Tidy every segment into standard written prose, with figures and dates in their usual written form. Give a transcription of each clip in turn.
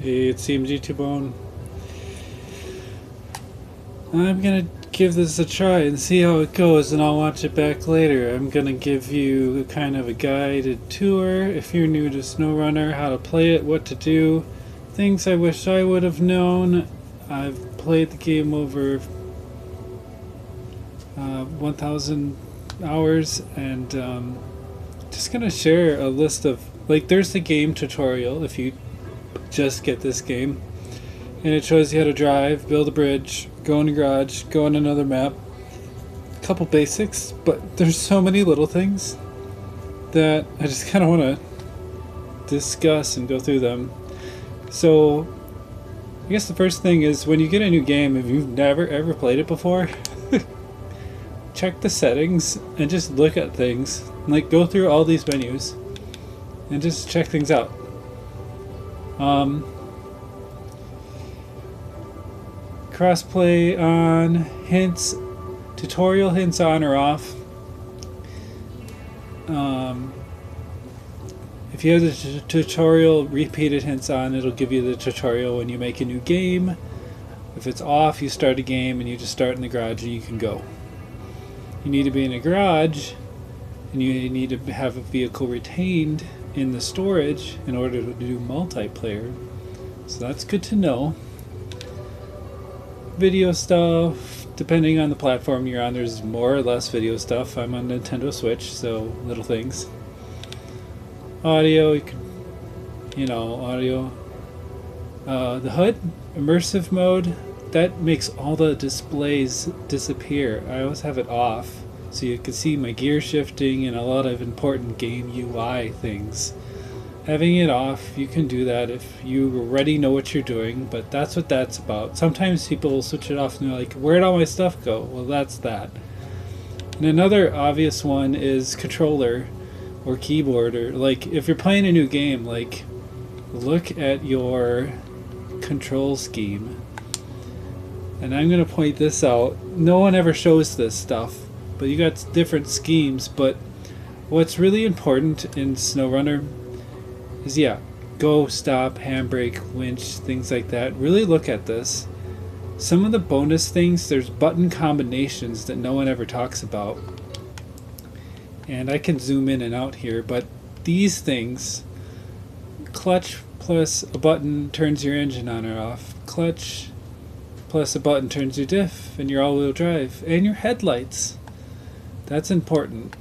Hey, it's cmgtbone. I'm gonna give this a try and see how it goes, and I'll watch it back later. I'm gonna give you kind of a guided tour if you're new to Snowrunner, how to play it, what to do, things I wish I would have known. I've played the game over 1,000 hours, and just gonna share a list of, like, there's the game tutorial if you just get this game, and it shows you how to drive, build a bridge, go in a garage, go on another map. A couple basics, but there's so many little things that I just kind of want to discuss and go through them. So I guess the first thing is, when you get a new game, if you've never ever played it before, check the settings and just look at things. Like, go through all these menus and just check things out. Crossplay on, hints, tutorial hints on or off. If you have the tutorial repeated hints on, it'll give you the tutorial when you make a new game. If it's off, you start a game and you just start in the garage and you can go. You need to be in a garage, and you need to have a vehicle retained in the storage in order to do multiplayer. So that's good to know. Video stuff, depending on the platform you're on, there's more or less video stuff. I'm on Nintendo Switch, so little things. Audio, you can, audio. The HUD, immersive mode, that makes all the displays disappear. I always have it off, so you can see my gear shifting and a lot of important game UI things. Having it off, you can do that if you already know what you're doing, but that's what that's about. Sometimes people will switch it off and they're like, where'd all my stuff go? Well, that's that. And another obvious one is controller or keyboard, or like if you're playing a new game, like look at your control scheme. And I'm going to point this out. No one ever shows this stuff, but you got different schemes. But what's really important in Snowrunner is, go, stop, handbrake, winch, things like that. Really look at this. Some of the bonus things, there's button combinations that no one ever talks about. And I can zoom in and out here, but these things, clutch plus a button turns your engine on or off. Clutch plus a button turns your diff and your all-wheel drive and your headlights. That's important.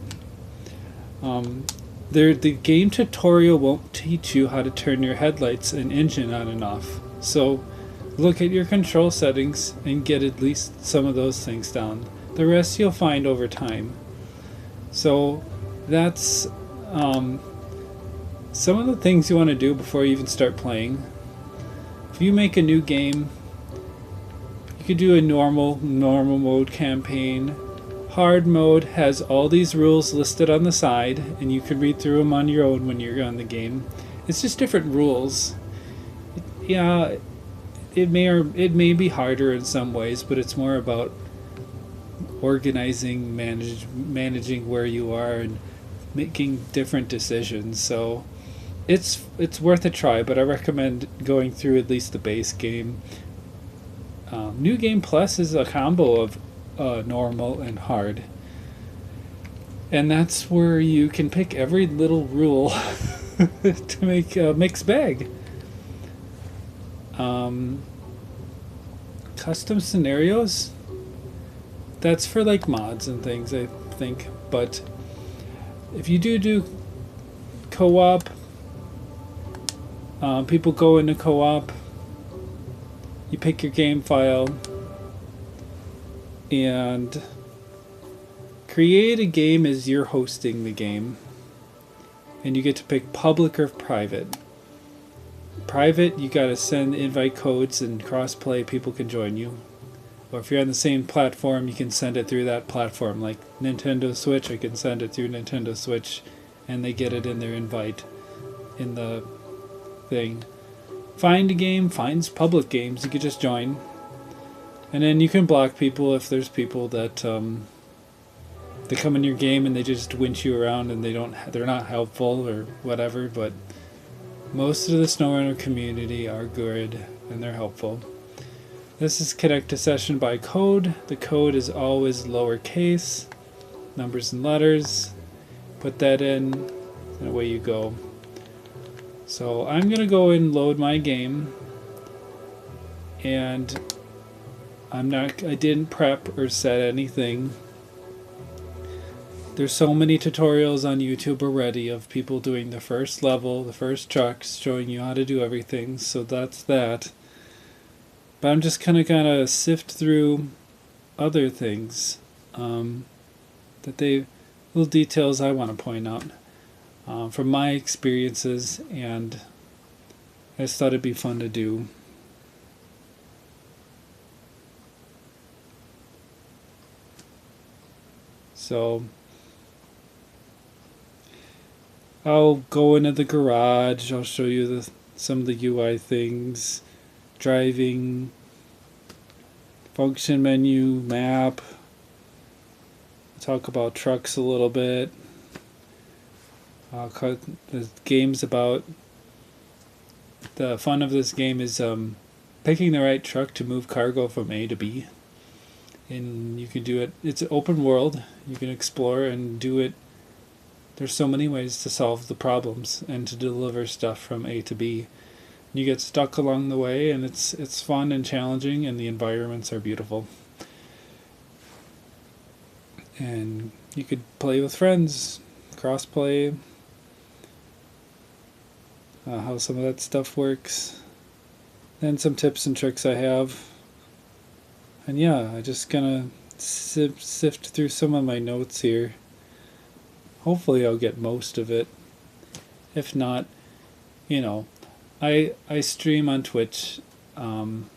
The game tutorial won't teach you how to turn your headlights and engine on and off. So look at your control settings and get at least some of those things down. The rest you'll find over time. So that's some of the things you want to do before you even start playing. If you make a new game, you could do a normal mode campaign. Hard mode has all these rules listed on the side, and you can read through them on your own when you're on the game. It's just different rules. It may be harder in some ways, but it's more about organizing, managing where you are, and making different decisions. So it's worth a try, but I recommend going through at least the base game. New Game Plus is a combo of normal and hard, and that's where you can pick every little rule to make a mixed bag. Custom scenarios, that's for like mods and things, I think. But if you do co-op, people go into co-op, you pick your game file and create a game as you're hosting the game, and you get to pick public or private. Private, you gotta send invite codes and crossplay, people can join you. Or if you're on the same platform, you can send it through that platform. Like Nintendo Switch, I can send it through Nintendo Switch and they get it in their invite in the thing. Find a game, finds public games, you could just join. And then you can block people if there's people that they come in your game and they just winch you around and they're not helpful or whatever. But Most of the Snowrunner community are good and they're helpful. This is connect to session by code. The code is always lowercase, numbers and letters. Put that in, and away you go. So I'm going to go and load my game, and I didn't prep or set anything. There's so many tutorials on YouTube already of people doing the first level, the first trucks, showing you how to do everything, so that's that. But I'm just kind of sift through other things little details I want to point out from my experiences, and I just thought it'd be fun to do. So I'll go into the garage, I'll show you some of the UI things, driving, function menu, map, talk about trucks a little bit. The game's about, the fun of this game is picking the right truck to move cargo from A to B. And you can do it, it's an open world, you can explore and do it. There's so many ways to solve the problems and to deliver stuff from A to B. You get stuck along the way, and it's fun and challenging, and the environments are beautiful. And you could play with friends, cross-play, how some of that stuff works, and some tips and tricks I have. And yeah, I just gonna sift through some of my notes here. Hopefully I'll get most of it. If not, I stream on Twitch, and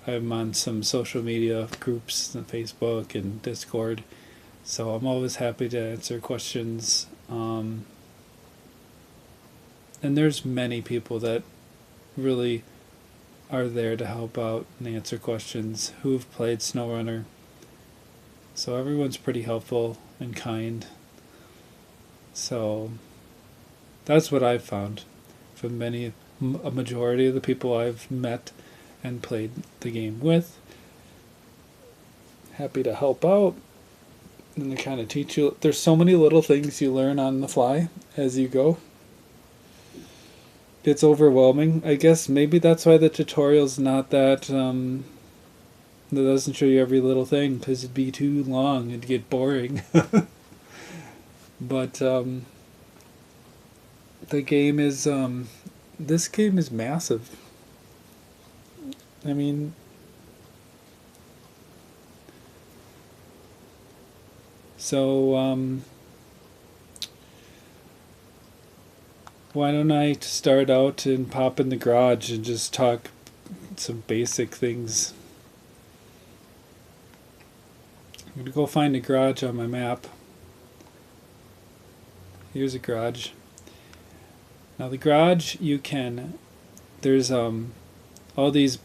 I'm on some social media groups on Facebook and Discord, so I'm always happy to answer questions. And there's many people that really are there to help out and answer questions who've played Snowrunner. So everyone's pretty helpful and kind. So that's what I've found from a majority of the people I've met and played the game with. Happy to help out and to kind of teach you. There's so many little things you learn on the fly as you go. It's overwhelming. I guess maybe that's why the tutorial's not that that doesn't show you every little thing, because it'd be too long, it'd get boring. But the game is this game is massive. I mean, so why don't I start out and pop in the garage and just talk some basic things. I'm going to go find a garage on my map. Here's a garage. Now the garage, there's all these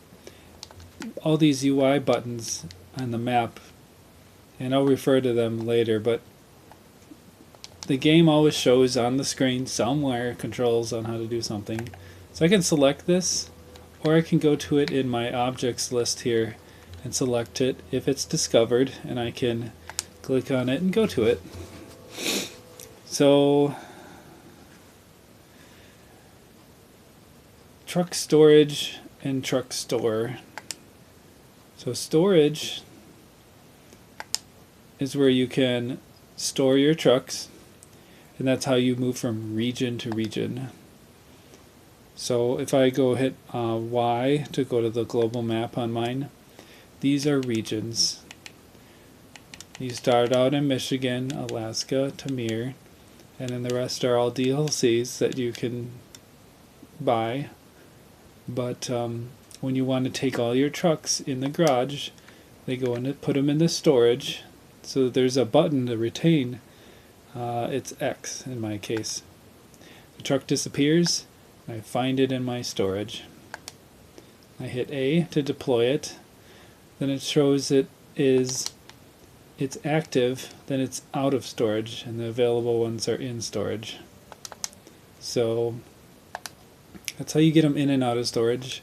UI buttons on the map, and I'll refer to them later, but the game always shows on the screen somewhere controls on how to do something. So I can select this, or I can go to it in my objects list here and select it if it's discovered, and I can click on it and go to it. So truck storage and truck store. So storage is where you can store your trucks, and that's how you move from region to region. So if I go hit Y to go to the global map on mine, these are regions. You start out in Michigan, Alaska, Tamir, and then the rest are all DLCs that you can buy. But when you want to take all your trucks in the garage, they go in and put them in the storage. So there's a button to retain. It's X in my case. The truck disappears, I find it in my storage. I hit A to deploy it. Then it shows it's active, then it's out of storage, and the available ones are in storage. So That's how you get them in and out of storage.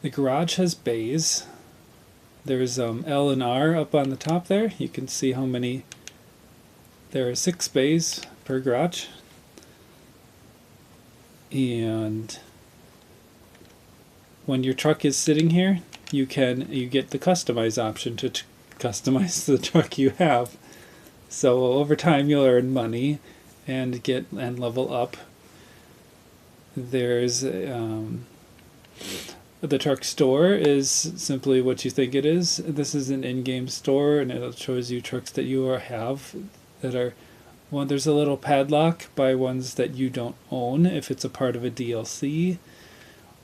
The garage has bays. There's L and R up on the top there. You can see how many. There are 6 bays per garage. And when your truck is sitting here, you get the customize option to customize the truck you have. So over time you'll earn money and level up. There's the truck store is simply what you think it is. This is an in-game store, and it shows you trucks that you have that are. Well, there's a little padlock by ones that you don't own if it's a part of a DLC,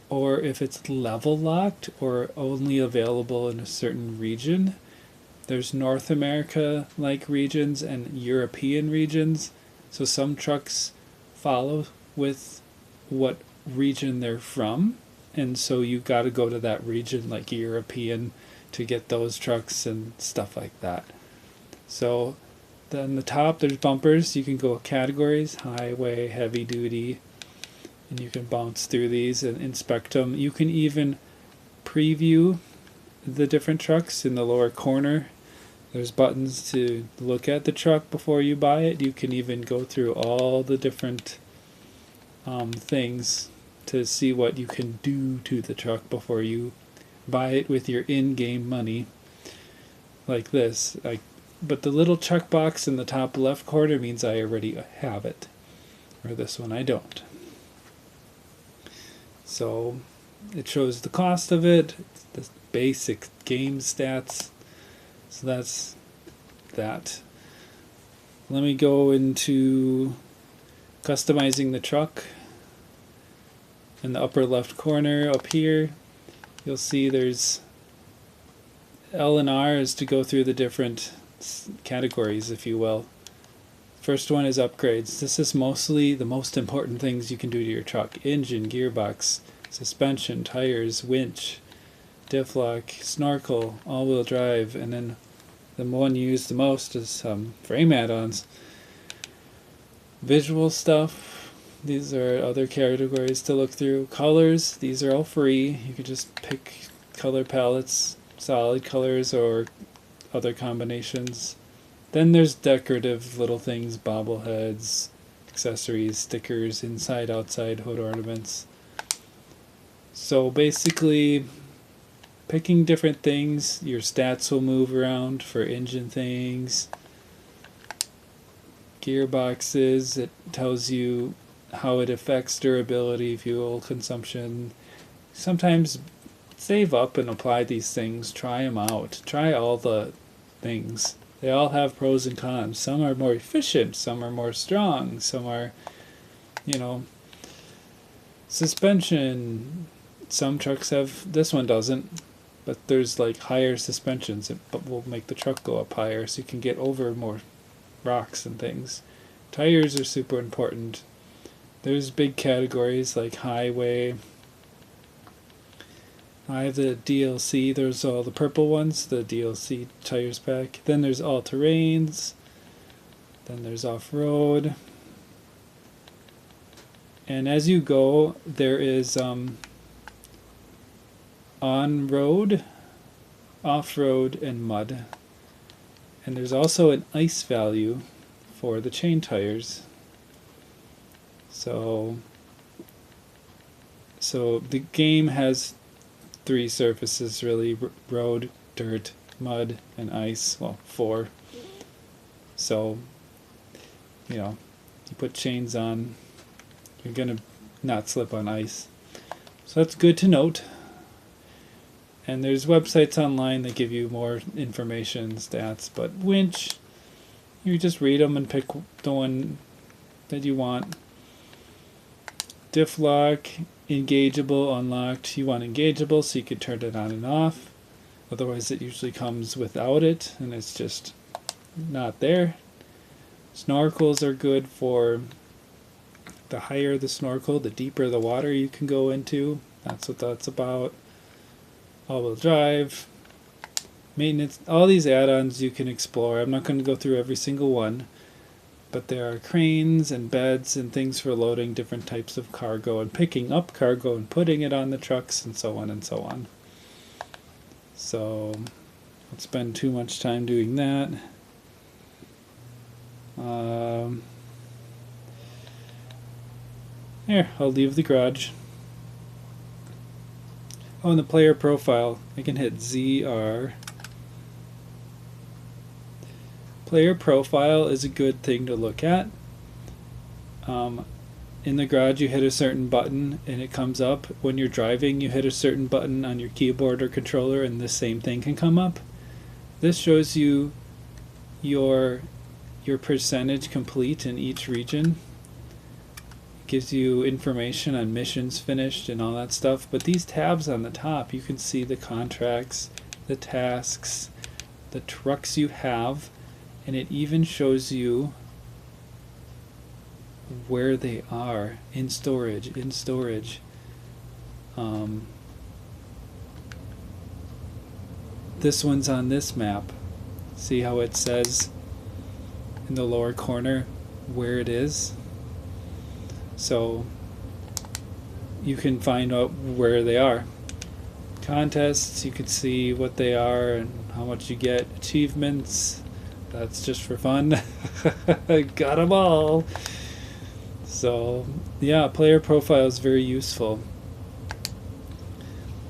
or if it's level locked or only available in a certain region. There's North America like regions and European regions, so some trucks follow with what region they're from, and so you got to go to that region like European to get those trucks and stuff like that. So then the top there's bumpers. You can go categories: highway, heavy duty, and you can bounce through these and inspect them. You can even preview the different trucks in the lower corner. There's buttons to look at the truck before you buy it. You can even go through all the different things to see what you can do to the truck before you buy it with your in-game money, like this. But the little checkbox in the top left corner means I already have it, or this one I don't. So it shows the cost of it, the basic game stats. So that's that. Let me go into customizing the truck. In the upper left corner up here, you'll see there's L and R is to go through the different categories, if you will. First one is upgrades. This is mostly the most important things you can do to your truck: engine, gearbox, suspension, tires, winch, diff lock, snorkel, all-wheel drive, and then the one used the most is frame add-ons. Visual stuff. These are other categories to look through. Colors, these are all free. You can just pick color palettes, solid colors or other combinations. Then there's decorative little things: bobbleheads, accessories, stickers, inside, outside, hood ornaments. So basically, picking different things, your stats will move around for engine things. Gearboxes, it tells you how it affects durability, fuel consumption. Sometimes save up and apply these things. Try them out. Try all the things. They all have pros and cons. Some are more efficient, some are more strong, some are, suspension. Some trucks have, this one doesn't, but there's like higher suspensions but will make the truck go up higher so you can get over more rocks and things. Tires are super important. There's big categories like highway. I have the DLC, there's all the purple ones, the DLC tires pack. Then there's all terrains. Then there's off-road. And as you go, there is on-road, off-road, and mud. And there's also an ice value for the chain tires. So the game has 3 surfaces really: road, dirt, mud, and ice. Well, 4. So, you put chains on, you're going to not slip on ice. So that's good to note. And there's websites online that give you more information, stats, but winch, you just read them and pick the one that you want. Diff lock, engageable, unlocked. You want engageable so you can turn it on and off. Otherwise it usually comes without it and it's just not there. Snorkels are good for the higher the snorkel, the deeper the water you can go into. That's what that's about. All-wheel drive, maintenance, all these add-ons you can explore. I'm not going to go through every single one, But there are cranes and beds and things for loading different types of cargo and picking up cargo and putting it on the trucks and so on and so on. So don't spend too much time doing that. Here, I'll leave the garage. Oh, and the player profile, I can hit ZR. Player profile is a good thing to look at. In the garage you hit a certain button and it comes up. When you're driving you hit a certain button on your keyboard or controller and the same thing can come up. This shows you your percentage complete in each region. It gives you information on missions finished and all that stuff. But these tabs on the top, you can see the contracts, the tasks, the trucks you have, and it even shows you where they are in storage. This one's on this map. See how it says in the lower corner where it is? So you can find out where they are. Contests, you can see what they are and how much you get. Achievements, that's just for fun. Got them all. So yeah, player profile is very useful.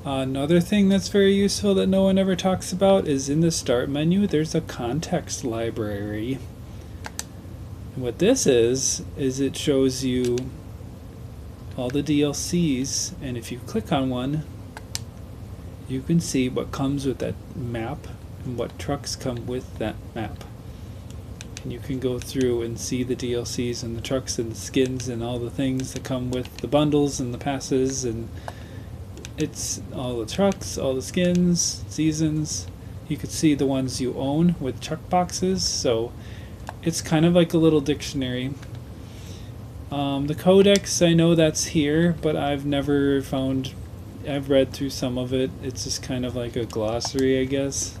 Another thing that's very useful that no one ever talks about is in the start menu there's a context library. And what this is it shows you all the DLCs, and if you click on one you can see what comes with that map and what trucks come with that map. And you can go through and see the DLCs and the trucks and the skins and all the things that come with the bundles and the passes, and it's all the trucks, all the skins, seasons. You could see the ones you own with check boxes, so it's kind of like a little dictionary. The codex, I know that's here, but I've never found, I've read through some of it. It's just kind of like a glossary, I guess.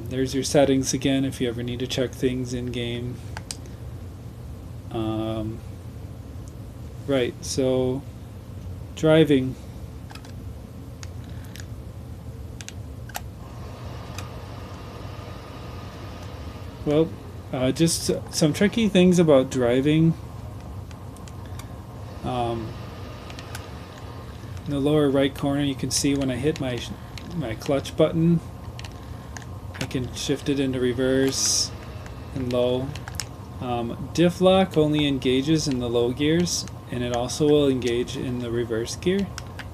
There's your settings again if you ever need to check things in game. Right, so driving. Well, just some tricky things about driving. In the lower right corner you can see when I hit my clutch button I can shift it into reverse and low. Diff lock only engages in the low gears, and it also will engage in the reverse gear,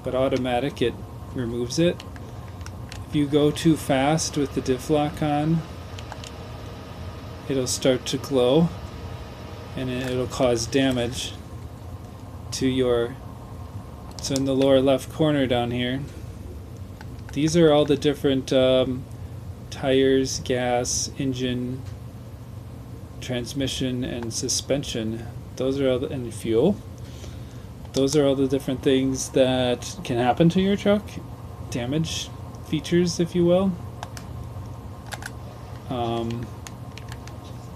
but automatic it removes it. If you go too fast with the diff lock on, it'll start to glow and it'll cause damage to your, so in the lower left corner down here, these are all the different tires, gas, engine, transmission, and suspension. Those are all the, and fuel. Those are all the different things that can happen to your truck. Damage features, if you will.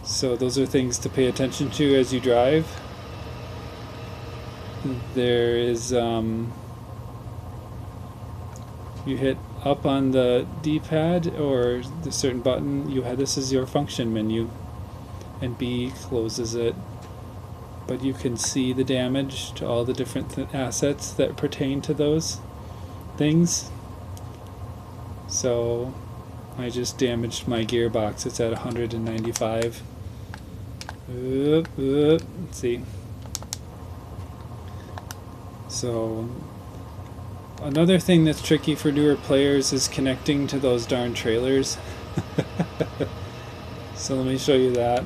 So those are things to pay attention to as you drive. There is, you hit up on the D-pad or the certain button, you have, this is your function menu, and B closes it. But you can see the damage to all the different assets that pertain to those things. So I just damaged my gearbox. It's at 195. Let's see. So another thing that's tricky for newer players is connecting to those darn trailers. So let me show you that.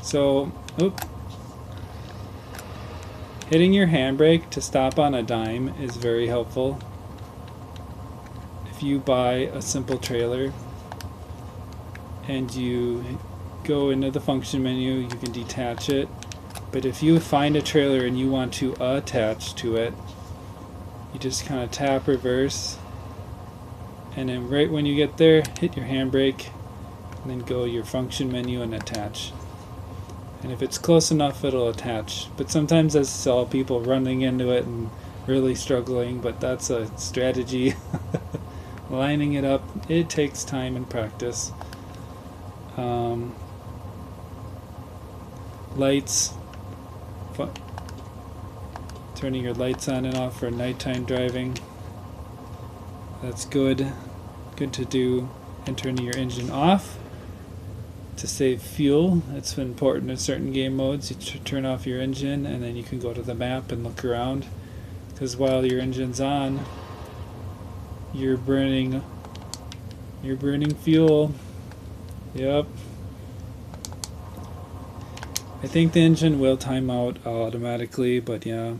So, hitting your handbrake to stop on a dime is very helpful. If you buy a simple trailer and you go into the function menu, you can detach it. But if you find a trailer and you want to attach to it, you just kind of tap reverse, and then right when you get there, hit your handbrake, and then go your function menu and attach. And if it's close enough, it'll attach. But sometimes I saw people running into it and really struggling, but that's a strategy. Lining it up, it takes time and practice. Lights, turning your lights on and off for nighttime driving. That's good to do. And turning your engine off to save fuel. It's important in certain game modes. You turn off your engine and then you can go to the map and look around, because while your engine's on, you're burning fuel. Yep. I think the engine will time out automatically, but yeah.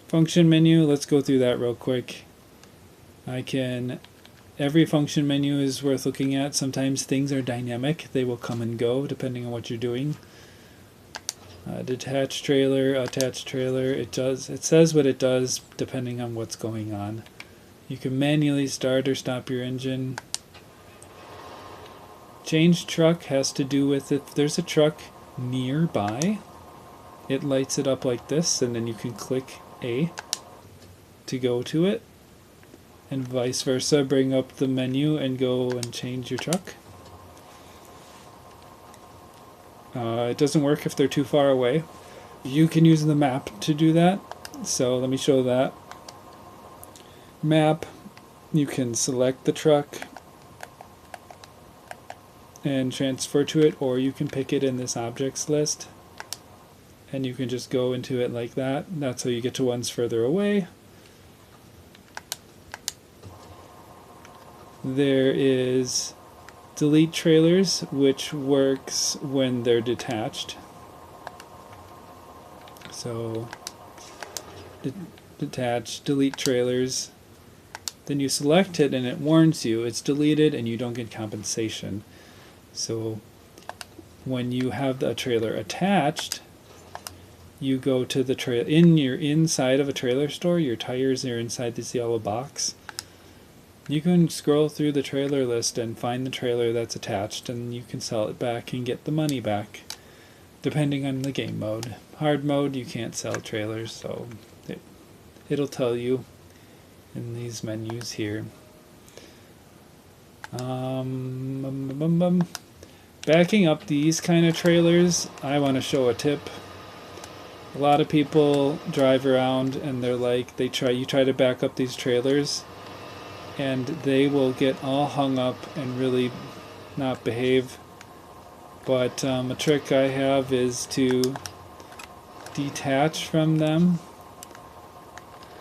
Function menu, let's go through that real quick. Every function menu is worth looking at. Sometimes things are dynamic. They will come and go depending on what you're doing. Detach trailer, attach trailer. It says what it does depending on what's going on. You can manually start or stop your engine. Change truck has to do with if there's a truck nearby, it lights it up like this, and then you can click A to go to it. And vice versa, bring up the menu and go and change your truck. It doesn't work if they're too far away. You can use the map to do that, so let me show that. Map, you can select the truck and transfer to it, or you can pick it in this objects list and you can just go into it like that. That's how you get to ones further away. There is delete trailers, which works when they're detached. So detach, delete trailers. Then you select it and it warns you it's deleted and you don't get compensation. So when you have the trailer attached, you go to the trailer. You're inside of a trailer store, your tires are inside this yellow box. You can scroll through the trailer list and find the trailer that's attached, and you can sell it back and get the money back, depending on the game mode. Hard mode, you can't sell trailers, so it'll tell you in these menus here. Backing up these kind of trailers, I want to show a tip. A lot of people drive around and they're like, you try to back up these trailers, and they will get all hung up and really not behave. But a trick I have is to detach from them,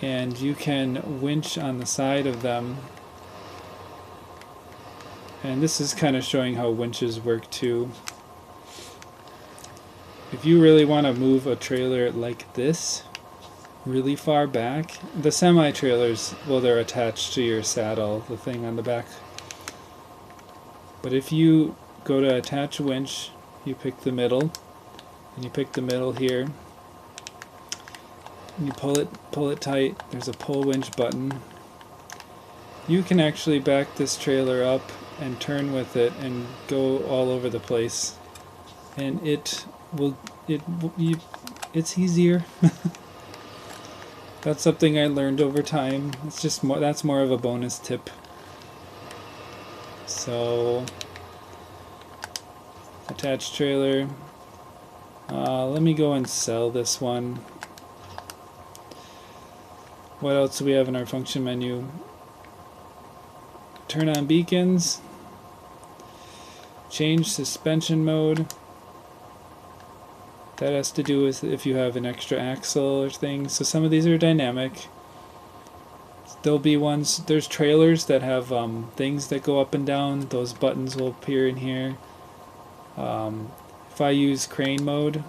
and you can winch on the side of them. And this is kind of showing how winches work too. If you really want to move a trailer like this, really far back, the semi-trailers, well, they're attached to your saddle, the thing on the back. But if you go to attach winch, you pick the middle, and you pick the middle here, and you pull it tight. There's a pull winch button. You can actually back this trailer up and turn with it and go all over the place, and it's easier. That's something I learned over time. It's just that's more of a bonus tip. So attach trailer. Let me go and sell this one. What else do we have in our function menu? Turn on beacons. Change suspension mode. That has to do with if you have an extra axle or things. So some of these are dynamic. There'll be ones, there's trailers that have things that go up and down. Those buttons will appear in here. If I use crane mode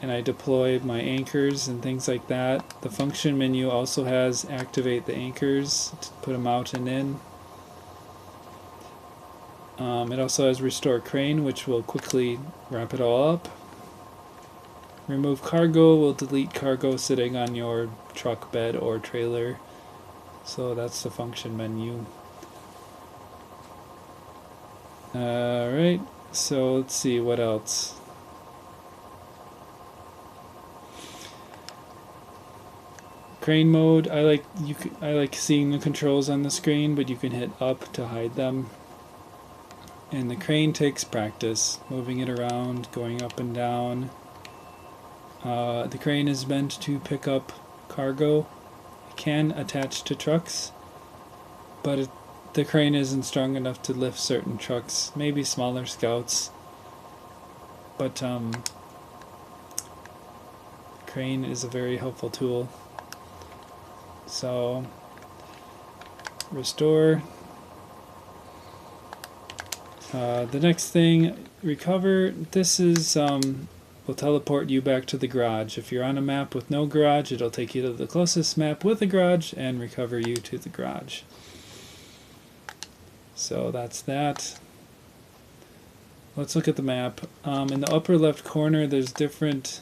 and I deploy my anchors and things like that, the function menu also has activate the anchors to put them out and in. It also has restore crane, which will quickly wrap it all up. Remove cargo will delete cargo sitting on your truck bed or trailer. So that's the function menu. Alright, so let's see what else. Crane mode, I like seeing the controls on the screen, but you can hit up to hide them. And the crane takes practice, moving it around, going up and down. The crane is meant to pick up cargo. It can attach to trucks, but the crane isn't strong enough to lift certain trucks, maybe smaller scouts. But crane is a very helpful tool. So, restore. The next thing, recover. This is will teleport you back to the garage. If you're on a map with no garage, it'll take you to the closest map with a garage and recover you to the garage. So that's that. Let's look at the map. In the upper left corner, there's different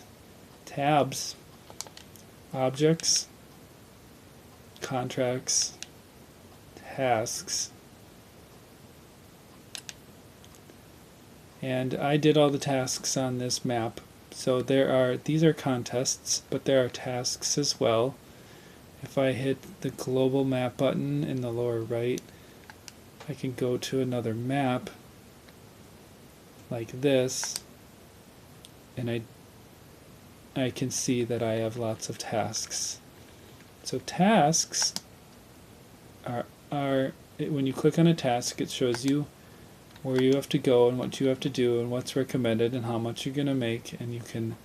tabs. Objects, contracts, tasks. And I did all the tasks on this map. So these are contests, but there are tasks as well. If I hit the global map button in the lower right, I can go to another map like this, and I can see that I have lots of tasks. So tasks are when you click on a task, it shows you where you have to go and what you have to do and what's recommended and how much you're going to make, and you can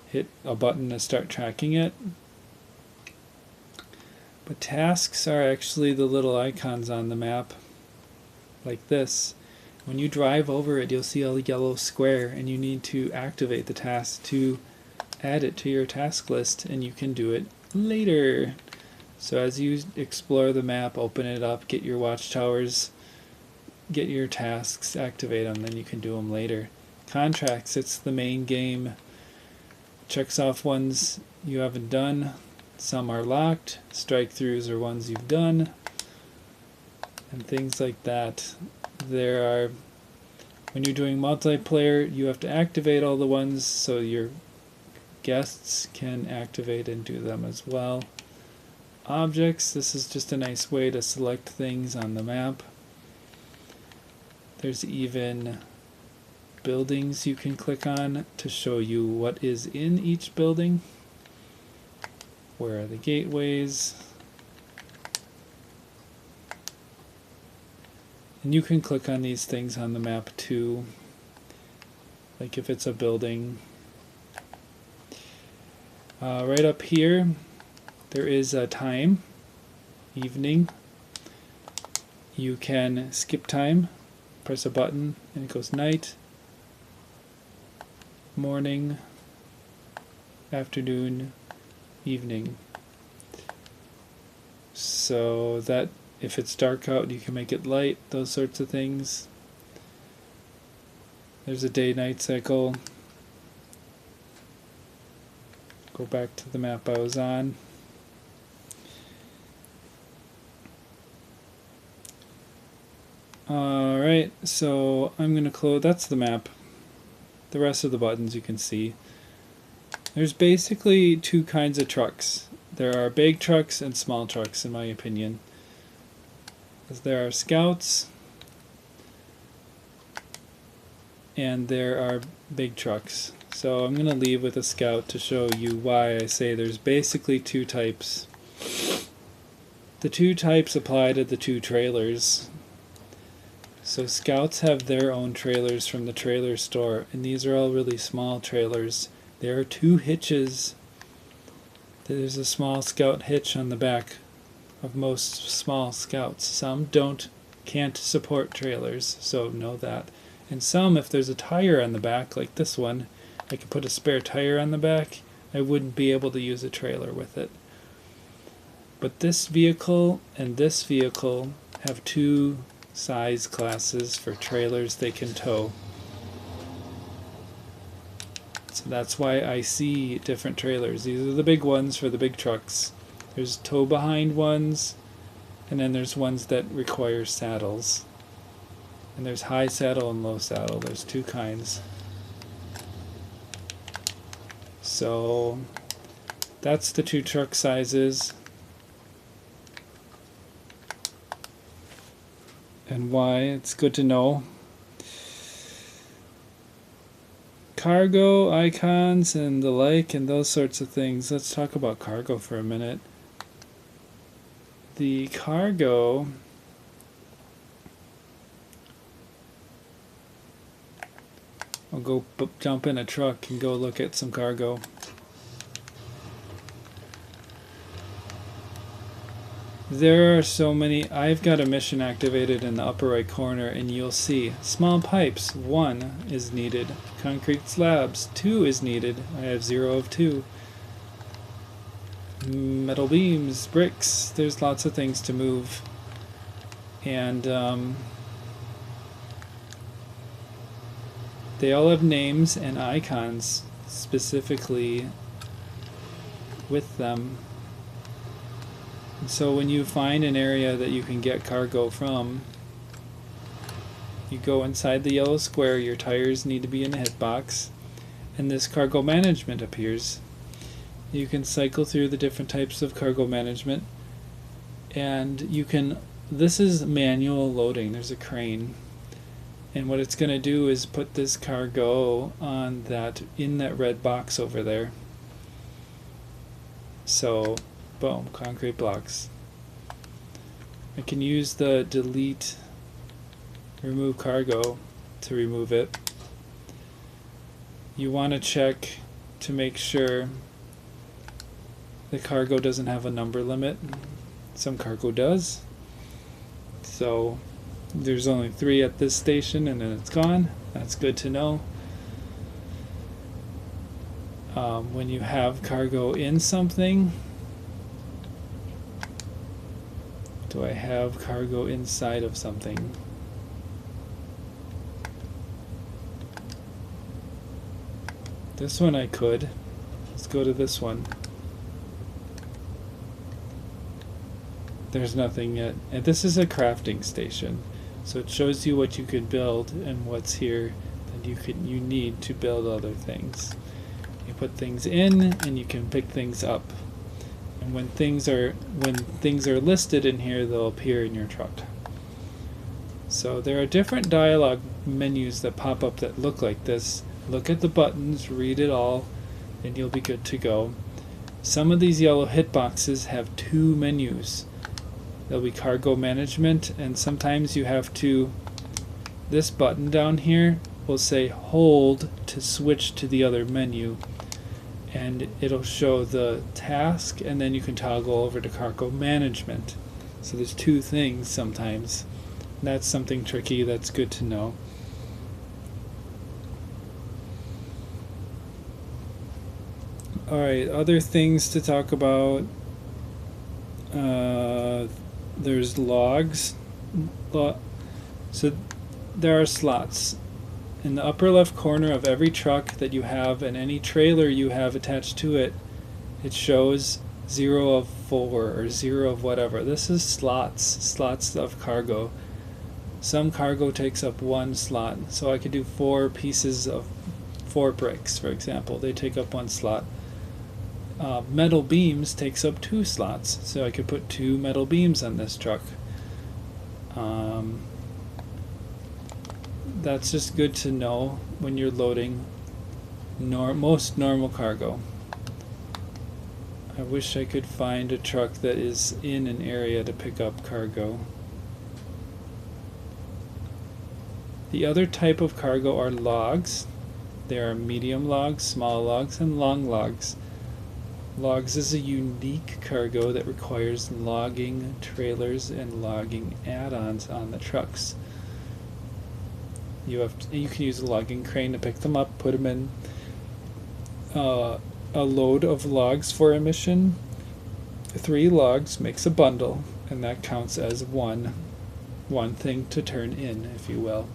hit a button to start tracking it. But tasks are actually the little icons on the map, like this. When you drive over it, you'll see a yellow square, and you need to activate the task to add it to your task list, and you can do it later. So as you explore the map, open it up, get your watchtowers, get your tasks, activate them, then you can do them later. Contracts, it's the main game. Checks off ones you haven't done. Some are locked. Strike-throughs are ones you've done. And things like that. When you're doing multiplayer, you have to activate all the ones so your guests can activate and do them as well. Objects, this is just a nice way to select things on the map. There's even buildings you can click on to show you what is in each building. Where are the gateways? And you can click on these things on the map too, like if it's a building. Right up here, there is a time, evening. You can skip time, press a button, and it goes night, morning, afternoon, evening. So that if it's dark out, you can make it light, those sorts of things. There's a day-night cycle. Go back to the map I was on. Alright, so I'm going to close. That's the map. The rest of the buttons you can see. There's basically two kinds of trucks. There are big trucks and small trucks, in my opinion. There are scouts, and there are big trucks. So I'm going to leave with a scout to show you why I say there's basically two types. The two types apply to the two trailers. So scouts have their own trailers from the trailer store, and these are all really small trailers. There are two hitches. There's a small scout hitch on the back of most small scouts. Some can't support trailers, so know that. And some, if there's a tire on the back, like this one, I could put a spare tire on the back, I wouldn't be able to use a trailer with it. But this vehicle and this vehicle have two size classes for trailers they can tow. So that's why I see different trailers. These are the big ones for the big trucks. There's tow behind ones, and then there's ones that require saddles. And there's high saddle and low saddle. There's two kinds. So that's the two truck sizes and why it's good to know. Cargo icons and the like and those sorts of things. Let's talk about cargo for a minute. The cargo, I'll go jump in a truck and go look at some cargo. There are so many. I've got a mission activated in the upper right corner, and you'll see small pipes, 1 is needed. Concrete slabs, 2 is needed. I have 0 of 2. Metal beams, bricks, there's lots of things to move. And they all have names and icons specifically with them. So when you find an area that you can get cargo from, you go inside the yellow square. Your tires need to be in a hitbox, and this cargo management appears. You can cycle through the different types of cargo management, and you can, this is manual loading. There's a crane, and what it's going to do is put this cargo on that, in that red box over there. So boom, concrete blocks. I can use the delete, remove cargo to remove it. You want to check to make sure the cargo doesn't have a number limit. Some cargo does. So there's only 3 at this station and then it's gone. That's good to know. When you have cargo in something, do I have cargo inside of something? This one I could. Let's go to this one. There's nothing yet. And this is a crafting station. So it shows you what you could build and what's here that you need to build other things. You put things in and you can pick things up. And when things are listed in here, they'll appear in your truck. So there are different dialog menus that pop up that look like this. Look at the buttons, read it all, and you'll be good to go. Some of these yellow hitboxes have 2 menus. There'll be cargo management, and sometimes you have to, this button down here will say hold to switch to the other menu, and it'll show the task, and then you can toggle over to cargo management. So there's 2 things sometimes. That's something tricky. That's good to know. Alright, other things to talk about. There's logs. So there are slots. In the upper left corner of every truck that you have and any trailer you have attached to it, it shows 0 of 4 or 0 of whatever. This is slots of cargo. Some cargo takes up 1 slot. So I could do 4 pieces of 4 bricks, for example. They take up 1 slot. Metal beams takes up 2 slots, so I could put 2 metal beams on this truck. That's just good to know when you're loading most normal cargo. I wish I could find a truck that is in an area to pick up cargo. The other type of cargo are logs. There are medium logs, small logs, and long logs. Logs is a unique cargo that requires logging trailers and logging add-ons on the trucks. You can use a logging crane to pick them up, put them in a load of logs for a mission. 3 logs makes a bundle, and that counts as one thing to turn in, if you will.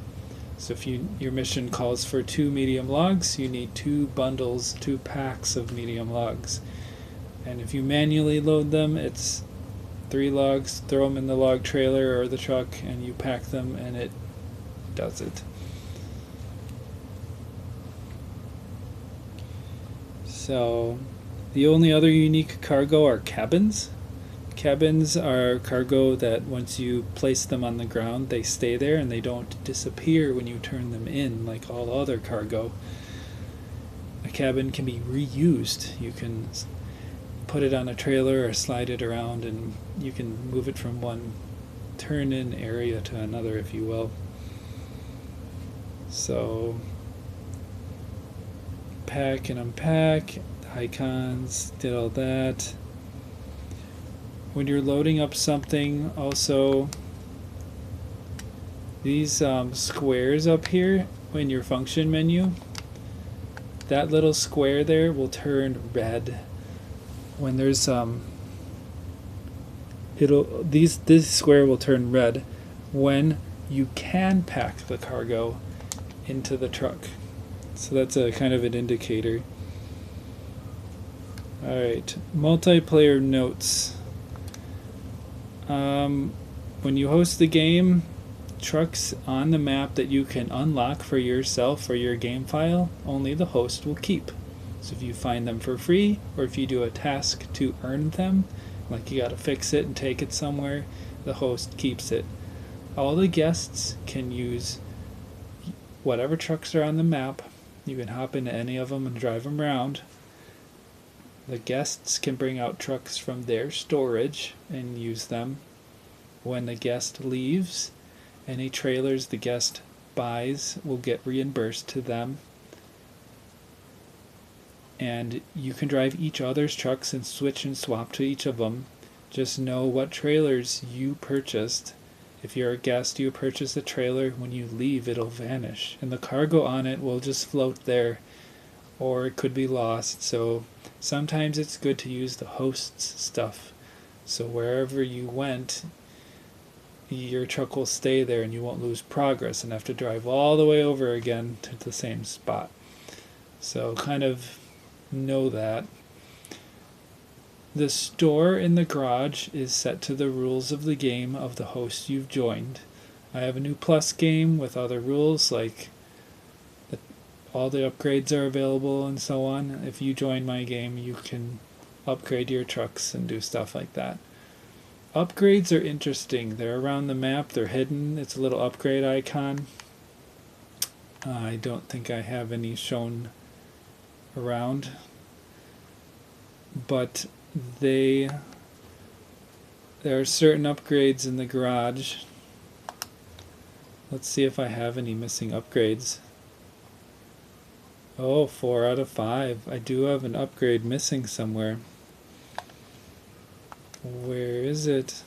So if your mission calls for 2 medium logs, you need 2 bundles, 2 packs of medium logs. And if you manually load them, it's 3 logs, throw them in the log trailer or the truck, and you pack them, and it does it. So the only other unique cargo are cabins. Cabins are cargo that once you place them on the ground, they stay there and they don't disappear when you turn them in like all other cargo. A cabin can be reused. You can put it on a trailer or slide it around, and you can move it from one turn-in area to another, if you will. So pack and unpack, icons, did all that. When you're loading up something, also these squares up here in your function menu, that little square there will turn red when there's this square will turn red when you can pack the cargo into the truck. So that's a kind of an indicator. Alright, multiplayer notes. When you host the game, trucks on the map that you can unlock for yourself or your game file, only the host will keep. So if you find them for free, or if you do a task to earn them, like you gotta fix it and take it somewhere, the host keeps it. All the guests can use whatever trucks are on the map. You can hop into any of them and drive them around. The guests can bring out trucks from their storage and use them. When the guest leaves, any trailers the guest buys will get reimbursed to them. And you can drive each other's trucks and switch and swap to each of them. Just know what trailers you purchased. If you're a guest, you purchase a trailer. When you leave, it'll vanish. And the cargo on it will just float there. Or it could be lost. So sometimes it's good to use the host's stuff. So wherever you went, your truck will stay there and you won't lose progress and have to drive all the way over again to the same spot. So kind of know that. The store in the garage is set to the rules of the game of the host you've joined. I have a new Plus game with other rules, like all the upgrades are available and so on. If you join my game, you can upgrade your trucks and do stuff like that. Upgrades are interesting. They're around the map, they're hidden. It's a little upgrade icon. I don't think I have any shown around, but there are certain upgrades in the garage. Let's see if I have any missing upgrades. Oh, 4 out of 5. I do have an upgrade missing somewhere. Where is it?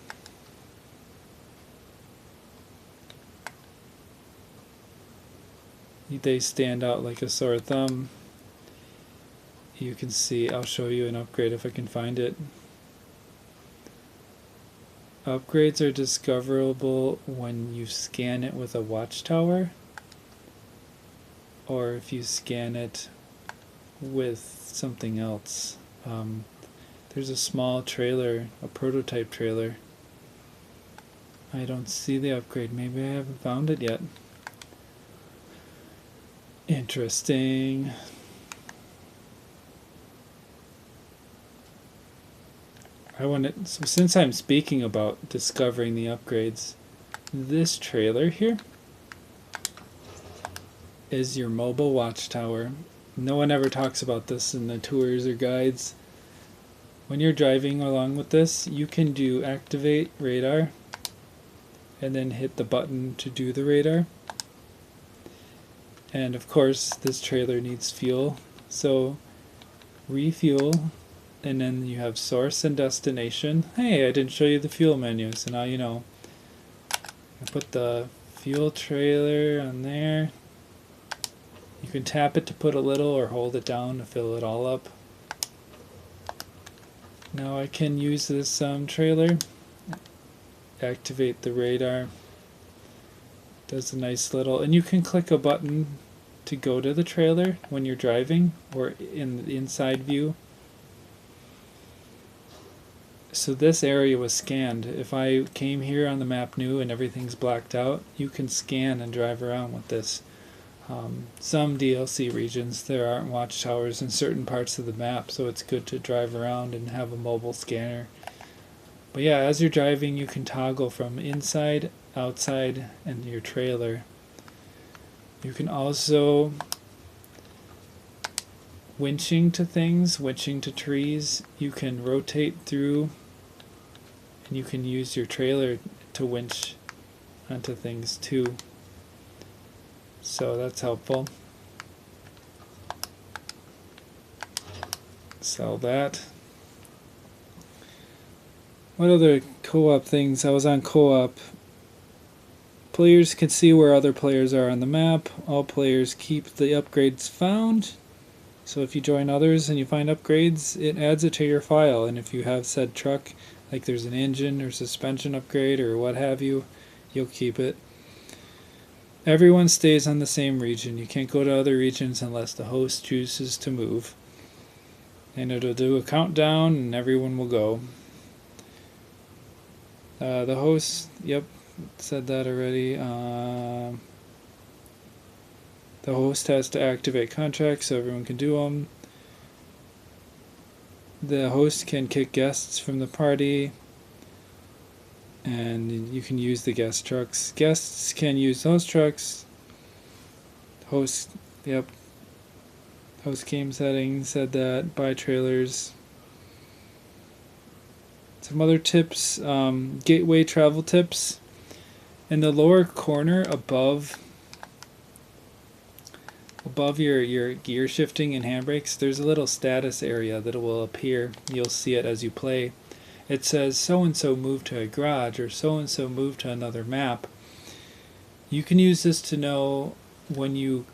They stand out like a sore thumb. You can see, I'll show you an upgrade if I can find it. Upgrades are discoverable when you scan it with a watchtower, or if you scan it with something else. There's a small trailer, a prototype trailer. I don't see the upgrade. Maybe I haven't found it yet. Interesting. So since I'm speaking about discovering the upgrades, this trailer here is your mobile watchtower. No one ever talks about this in the tours or guides. When you're driving along with this, you can do activate radar and then hit the button to do the radar. And of course this trailer needs fuel, so refuel, and then you have source and destination. Hey, I didn't show you the fuel menu, so now you know. I put the fuel trailer on there. You can tap it to put a little or hold it down to fill it all up. Now I can use this trailer, activate the radar, does a nice little, and you can click a button to go to the trailer when you're driving or in the inside view. So this area was scanned. If I came here on the map new and everything's blacked out, you can scan and drive around with this. Some DLC regions, there aren't watchtowers in certain parts of the map, so it's good to drive around and have a mobile scanner. But yeah, as you're driving, you can toggle from inside, outside, and your trailer. You can also winching to things, winching to trees. You can rotate through, and you can use your trailer to winch onto things too. So that's helpful. Sell that. What other co-op things? I was on co-op. Players can see where other players are on the map. All players keep the upgrades found. So if you join others and you find upgrades, it adds it to your file. And if you have said truck, like there's an engine or suspension upgrade or what have you, you'll keep it. Everyone stays on the same region. You can't go to other regions unless the host chooses to move. And it'll do a countdown and everyone will go. The host, yep, said that already. The host has to activate contracts so everyone can do them. The host can kick guests from the party. And you can use the guest trucks. Guests can use those trucks. Host, yep. Host game settings said that. Buy trailers. Some other tips. Gateway travel tips. In the lower corner above your gear shifting and handbrakes, there's a little status area that will appear. You'll see it as you play. It says so-and-so moved to a garage or so-and-so moved to another map. You can use this to know when you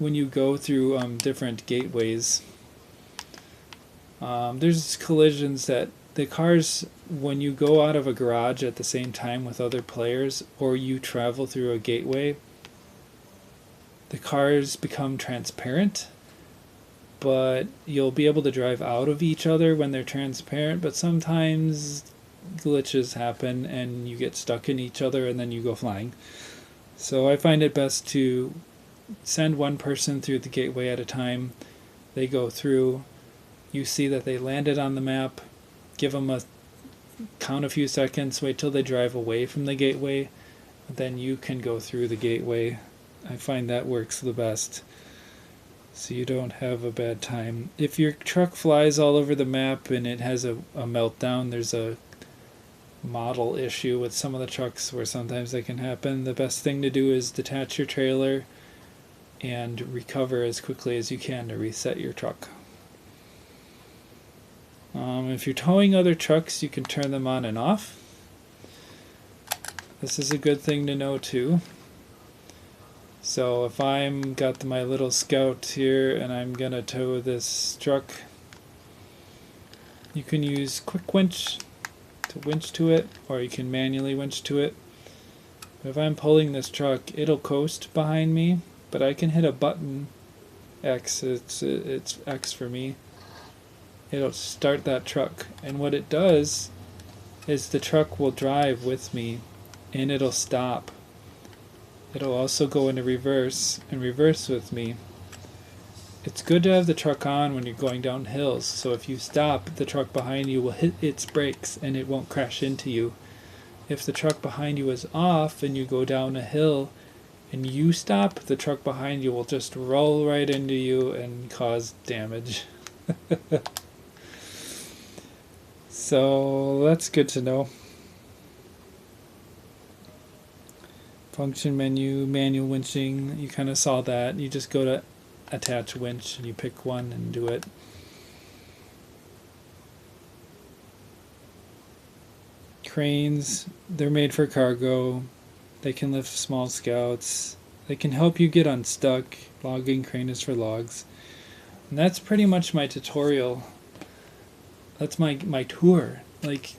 go through different gateways. There's collisions that the cars, when you go out of a garage at the same time with other players or you travel through a gateway, the cars become transparent. But you'll be able to drive out of each other when they're transparent, but sometimes glitches happen and you get stuck in each other and then you go flying. So I find it best to send one person through the gateway at a time. They go through, you see that they landed on the map, give them count a few seconds, wait till they drive away from the gateway, then you can go through the gateway. I find that works the best, so you don't have a bad time. If your truck flies all over the map and it has a meltdown, there's a model issue with some of the trucks where sometimes that can happen. The best thing to do is detach your trailer and recover as quickly as you can to reset your truck. If you're towing other trucks, you can turn them on and off. This is a good thing to know too. So if I'm got my little scout here and I'm gonna tow this truck, you can use quick winch to winch to it, or you can manually winch to it. If I'm pulling this truck, it'll coast behind me, but I can hit a button, X, it's X for me. It'll start that truck, and what it does is the truck will drive with me and it'll stop. It'll also go into reverse and reverse with me. It's good to have the truck on when you're going down hills, so if you stop, the truck behind you will hit its brakes and it won't crash into you. If the truck behind you is off and you go down a hill and you stop, the truck behind you will just roll right into you and cause damage. So that's good to know. Function menu, manual winching, you kind of saw that. You just go to attach winch and you pick one and do it. Cranes, they're made for cargo. They can lift small scouts. They can help you get unstuck. Logging crane is for logs. And that's pretty much my tutorial. That's my tour. Like,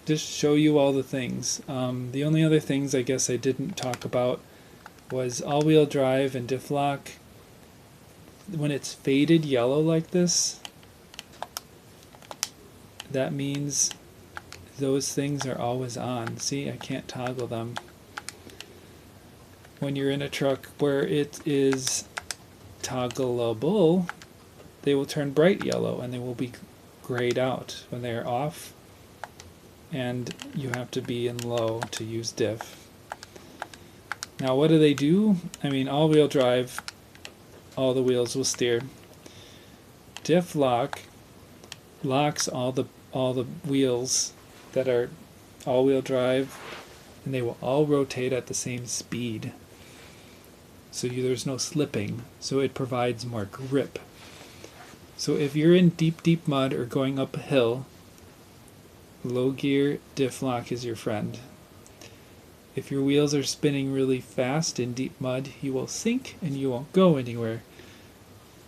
just show you all the things. The only other things I guess I didn't talk about was all-wheel drive and diff lock. When it's faded yellow like this, that means those things are always on. See, I can't toggle them. When you're in a truck where it is toggleable, they will turn bright yellow and they will be grayed out when they are off, and you have to be in low to use diff. Now what do? I mean, all-wheel drive, all the wheels will steer. Diff lock locks all the wheels that are all-wheel drive, and they will all rotate at the same speed. So there's no slipping, so it provides more grip. So if you're in deep mud or going up a hill, low gear diff lock is your friend. If your wheels are spinning really fast in deep mud, you will sink and you won't go anywhere.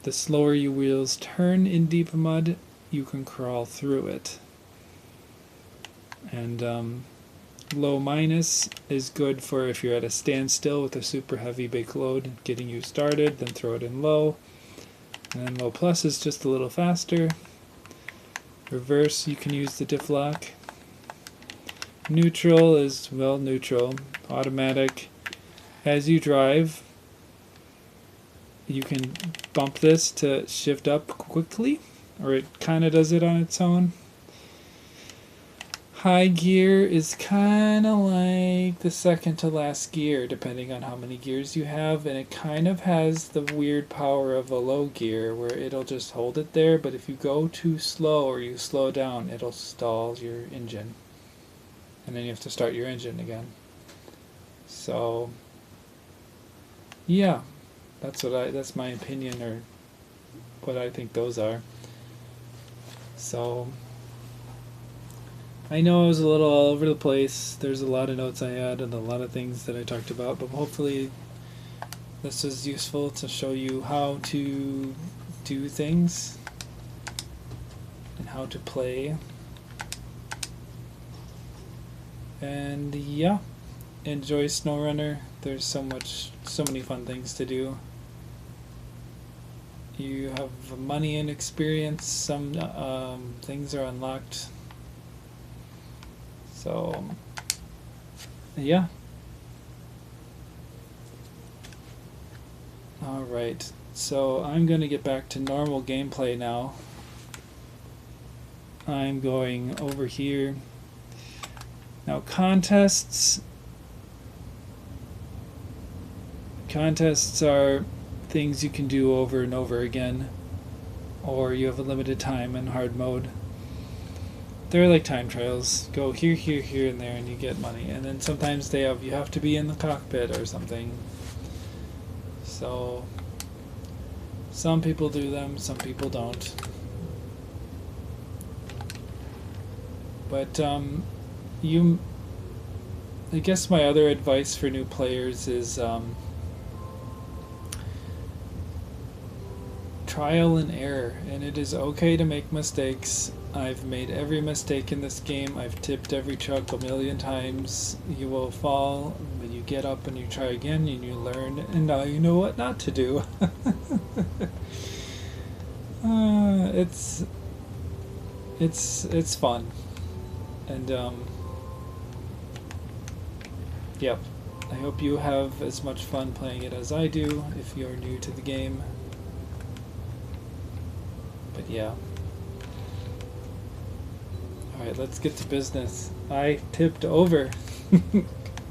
The slower your wheels turn in deep mud, you can crawl through it. And low minus is good for if you're at a standstill with a super heavy big load getting you started, then throw it in low. And then low plus is just a little faster. Reverse, you can use the diff lock. Neutral is, well, neutral. Automatic. As you drive, you can bump this to shift up quickly, or it kind of does it on its own. High gear is kind of like the second to last gear, depending on how many gears you have, and it kind of has the weird power of a low gear, where it'll just hold it there, but if you go too slow or you slow down, it'll stall your engine. And then you have to start your engine again. So, yeah, that's my opinion, or what I think those are. So, I know I was a little all over the place. There's a lot of notes I had and a lot of things that I talked about, but hopefully this is useful to show you how to do things and how to play. And yeah, enjoy Snowrunner. There's so many fun things to do. You have money and experience. Some things are unlocked. So, yeah. Alright, so I'm going to get back to normal gameplay now. I'm going over here. Now, contests are things you can do over and over again, or you have a limited time in hard mode. They're like time trials. Go here, here, here, and there, and you get money. And then sometimes you have to be in the cockpit or something. So some people do them, some people don't. But I guess my other advice for new players is trial and error, and it is okay to make mistakes. I've made every mistake in this game. I've tipped every truck a million times. You will fall, but you get up and you try again and you learn, and now you know what not to do. It's fun, and yep. I hope you have as much fun playing it as I do if you're new to the game. But yeah. Alright, let's get to business. I tipped over.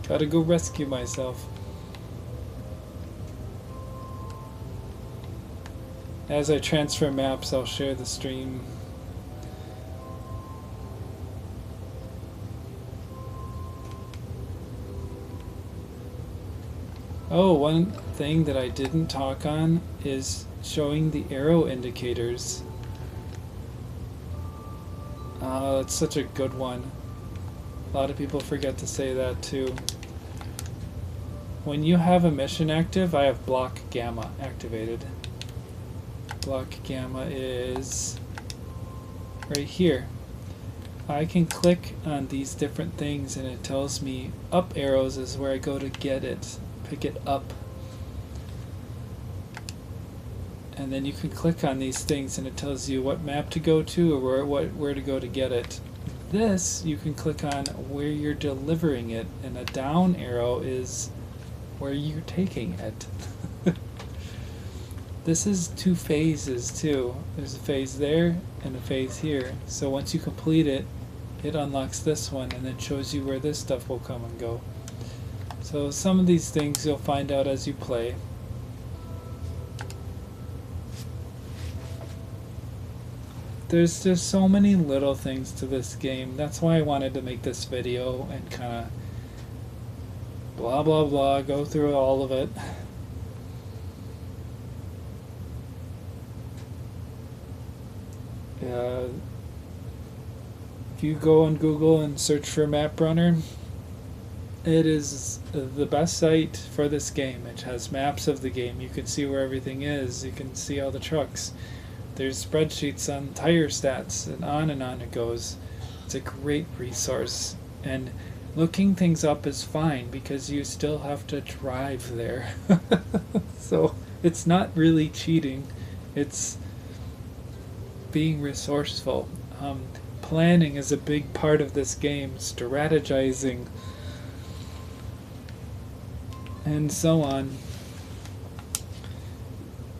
Gotta go rescue myself. As I transfer maps, I'll share the stream. Oh, one thing that I didn't talk on is showing the arrow indicators. That's such a good one. A lot of people forget to say that too. When you have a mission active, I have block gamma activated. Block gamma is right here. I can click on these different things and it tells me up arrows is where I go to get it, pick it up. And then you can click on these things and it tells you what map to go to or where to go to get it. this, you can click on where you're delivering it, and a down arrow is where you're taking it. This is 2 phases too. There's a phase there and a phase here. So once you complete it, it unlocks this one and then shows you where this stuff will come and go. So some of these things you'll find out as you play. There's just so many little things to this game. That's why I wanted to make this video and kind of blah blah blah, go through all of it. If you go on Google and search for Map Runner, it is the best site for this game. It has maps of the game. You can see where everything is. You can see all the trucks. There's spreadsheets on tire stats, and on it goes. It's a great resource. And looking things up is fine because you still have to drive there. So it's not really cheating. It's being resourceful. Planning is a big part of this game. Strategizing. And so on.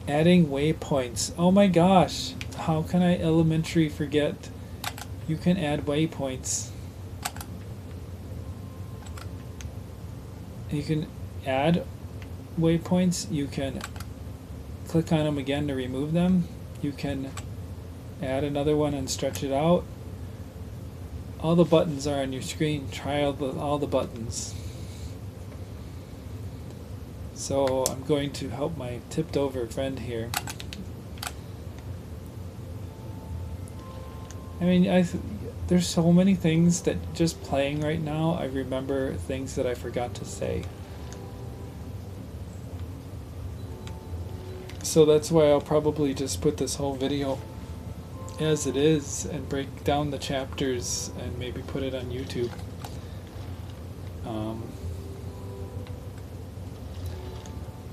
Adding waypoints. Oh my gosh, how can I elementary forget? You can add waypoints. You can add waypoints. You can click on them again to remove them. You can add another one and stretch it out. All the buttons are on your screen. Try all the buttons. So I'm going to help my tipped over friend here. I mean, there's so many things that just playing right now, I remember things that I forgot to say. So that's why I'll probably just put this whole video as it is and break down the chapters and maybe put it on YouTube.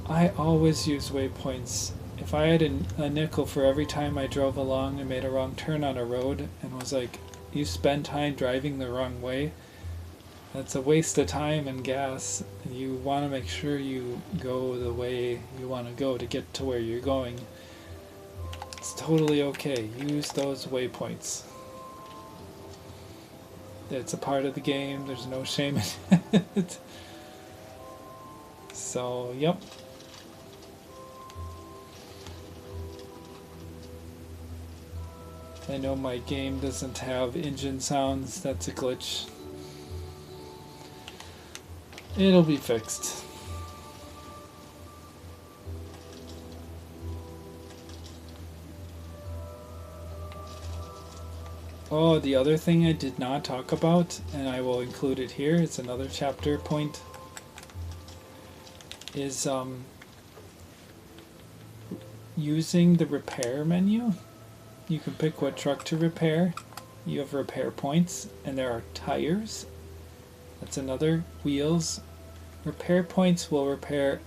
I always use waypoints. If I had a nickel for every time I drove along and made a wrong turn on a road and was like, you spend time driving the wrong way, that's a waste of time and gas. You want to make sure you go the way you want to go to get to where you're going. It's totally okay. Use those waypoints. It's a part of the game. There's no shame in it. So, yep. I know my game doesn't have engine sounds. That's a glitch. It'll be fixed. Oh, the other thing I did not talk about, and I will include it here, it's another chapter point, is using the repair menu. You can pick what truck to repair. You have repair points, and there are tires. That's another. Wheels. Repair points will repair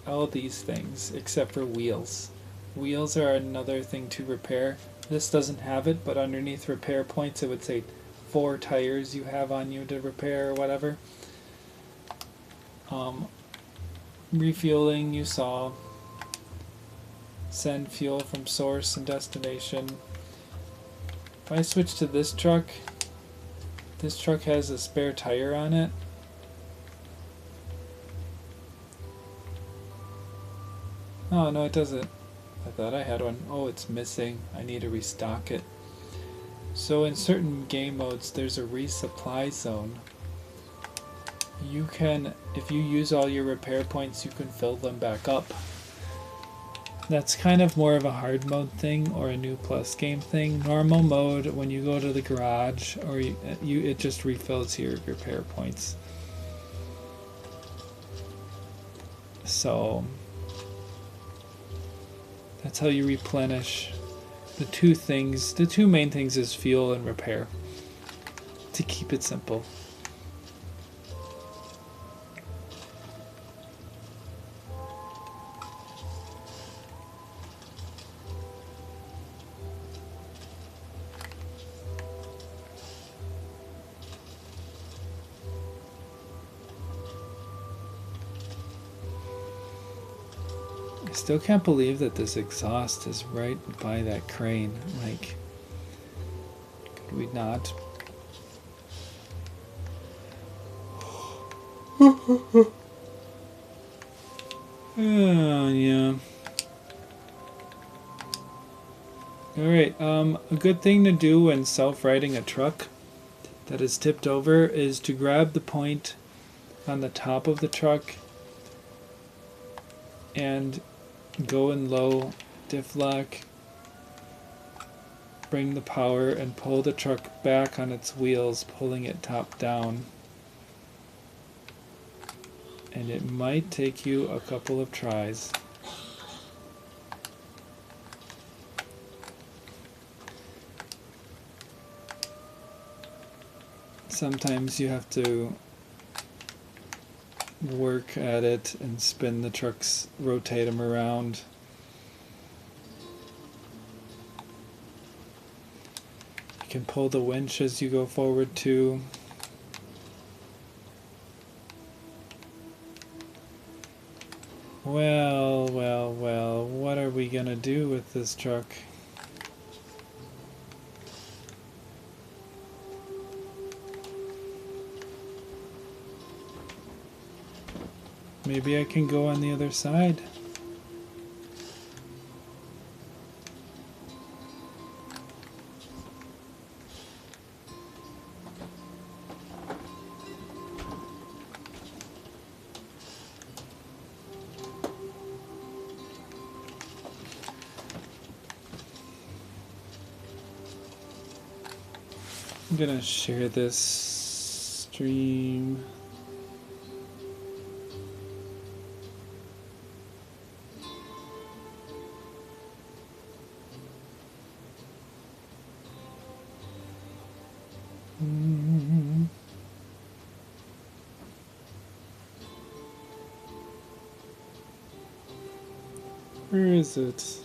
all these things except for wheels. Wheels are another thing to repair. This doesn't have it, but underneath repair points it would say 4 tires you have on you to repair or whatever. Refueling, you saw. Send fuel from source and destination. If I switch to this truck has a spare tire on it. Oh, no, it doesn't. I thought I had one. Oh, it's missing. I need to restock it. So in certain game modes, there's a resupply zone. You can, if you use all your repair points, you can fill them back up. That's kind of more of a hard mode thing or a new plus game thing. Normal mode, when you go to the garage, or it just refills your repair points. So that's how you replenish. The two main things is fuel and repair, to keep it simple. Still can't believe that this exhaust is right by that crane. Like, could we not? Yeah. Alright, a good thing to do when self-righting a truck that is tipped over is to grab the point on the top of the truck and go in low diff lock, bring the power, and pull the truck back on its wheels, pulling it top down. And it might take you a couple of tries. Sometimes you have to work at it and spin the trucks, rotate them around. You can pull the winch as you go forward too. Well, what are we gonna do with this truck? Maybe I can go on the other side. I'm gonna share this stream. Where is it?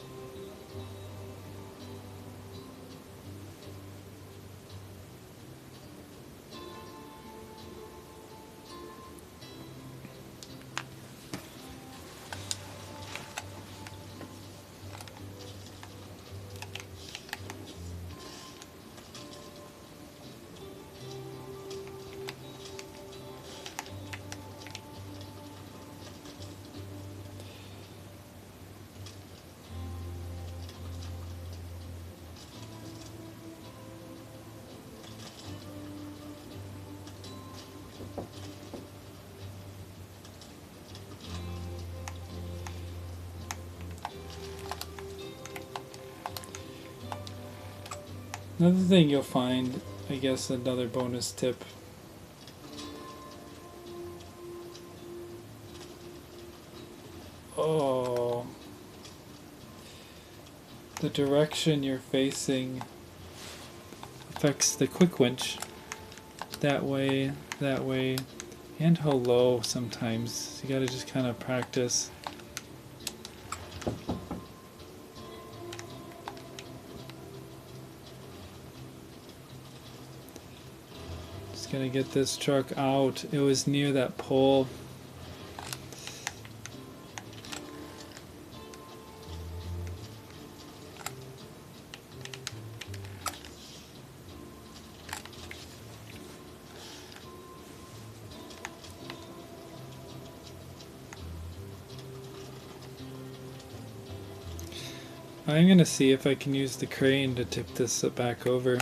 Another thing you'll find, I guess another bonus tip. Oh, the direction you're facing affects the quick winch. That way, and how low sometimes. So you gotta just kind of practice. Gonna get this truck out. It was near that pole. I'm gonna see if I can use the crane to tip this back over.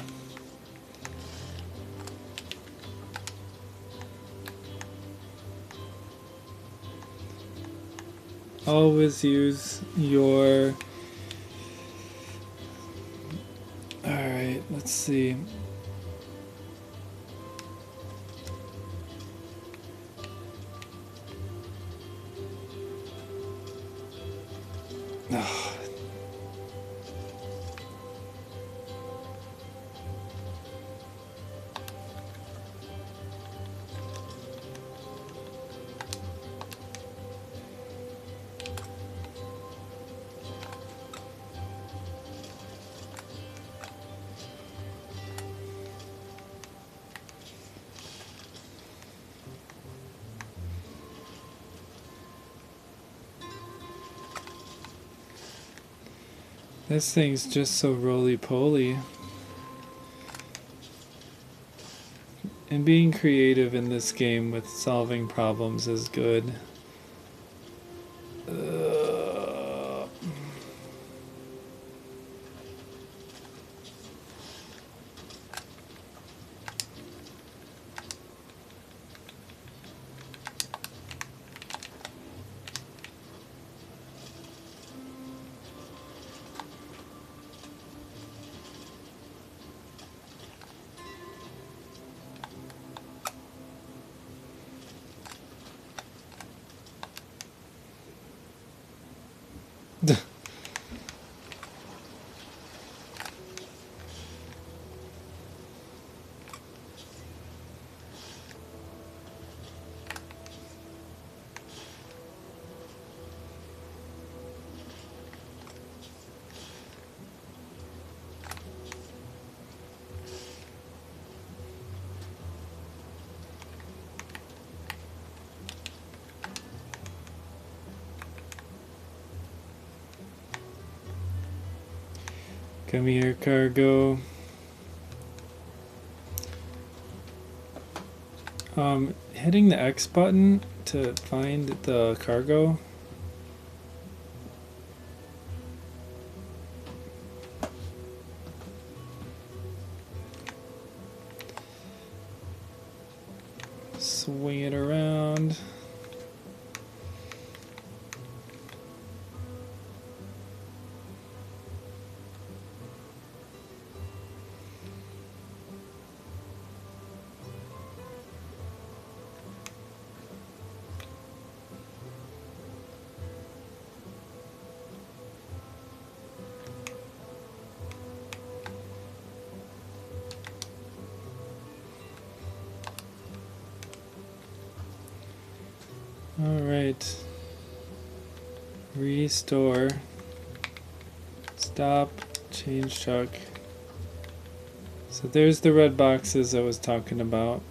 Always use your... Alright, let's see. This thing's just so roly-poly. And being creative in this game with solving problems is good. Come here, cargo. Hitting the X button to find the cargo. Swing it around. Alright. Restore. Stop. Change truck. So there's the red boxes I was talking about.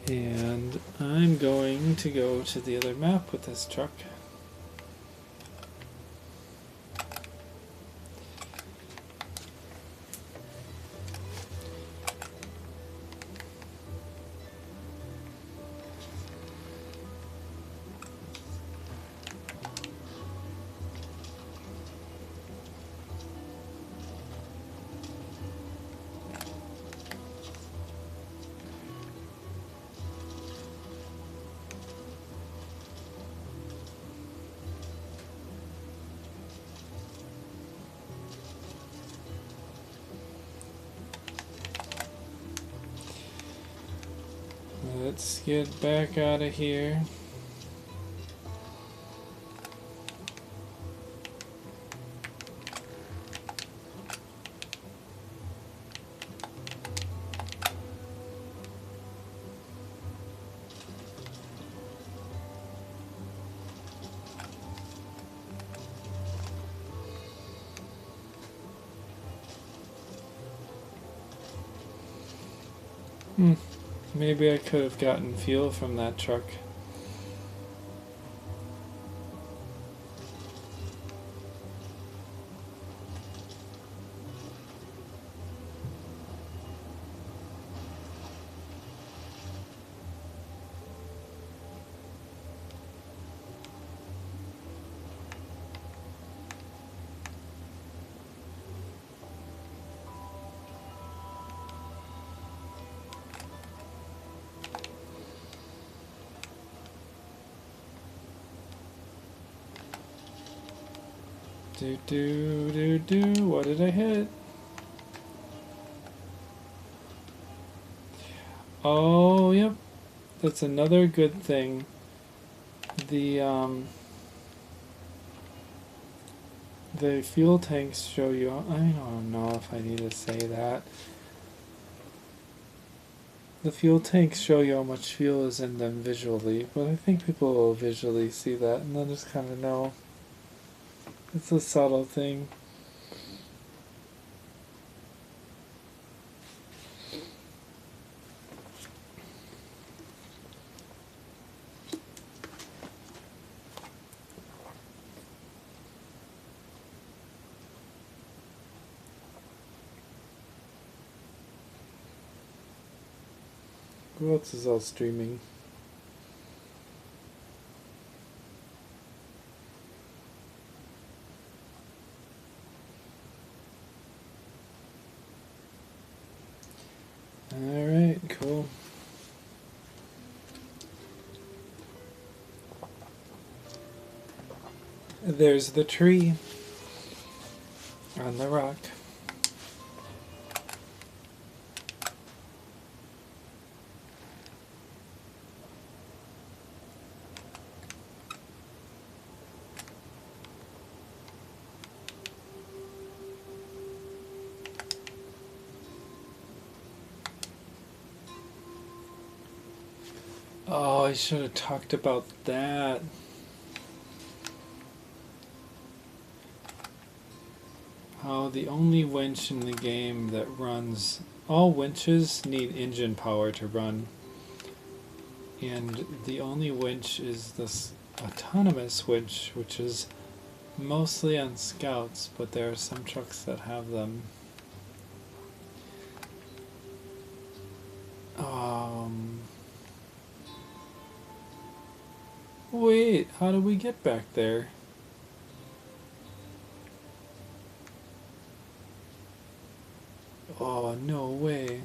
And I'm going to go to the other map with this truck. Let's get back out of here. Maybe I could have gotten fuel from that truck. What did I hit? Oh, yep. That's another good thing. The fuel tanks show you. I don't know if I need to say that. The fuel tanks show you how much fuel is in them visually, but I think people will visually see that and they'll just kind of know. It's a subtle thing. Who else is all streaming? Alright, cool. There's the tree on the rock. Oh, I should have talked about that. How the only winch in the game that runs, all winches need engine power to run. And the only winch is this autonomous winch, which is mostly on scouts, but there are some trucks that have them. Wait, how do we get back there? Oh, no way.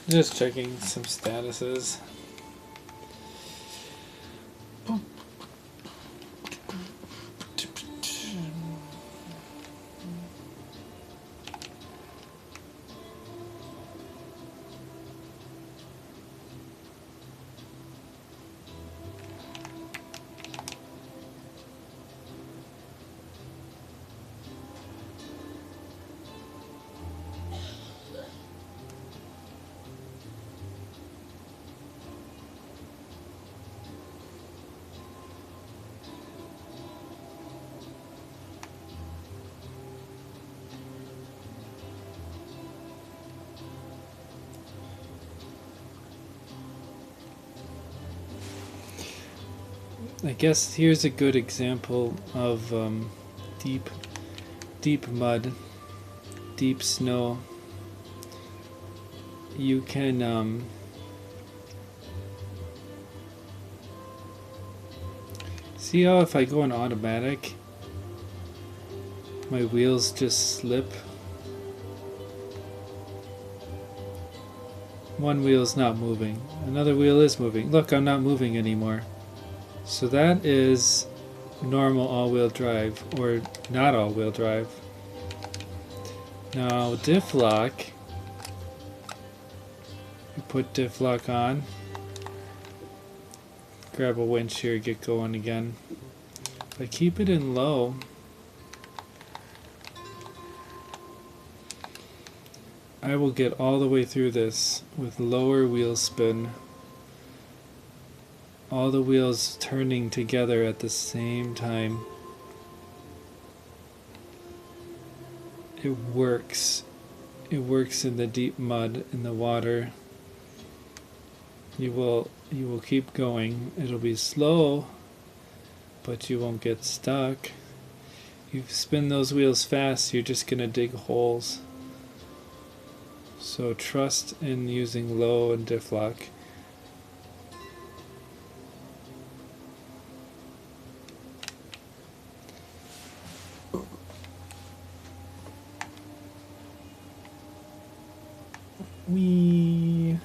Just checking some statuses. I guess here's a good example of deep mud, deep snow. You can see how if I go in automatic, my wheels just slip. One wheel's not moving, another wheel is moving. Look, I'm not moving anymore. So that is normal all-wheel drive, or not all-wheel drive. Now diff lock, you put diff lock on, grab a winch here, get going again. If I keep it in low, I will get all the way through this with lower wheel spin. All the wheels turning together at the same time. It works. It works in the deep mud, in the water. You will keep going. It'll be slow, but you won't get stuck. You spin those wheels fast, you're just gonna dig holes. So trust in using low and diff lock. Wee.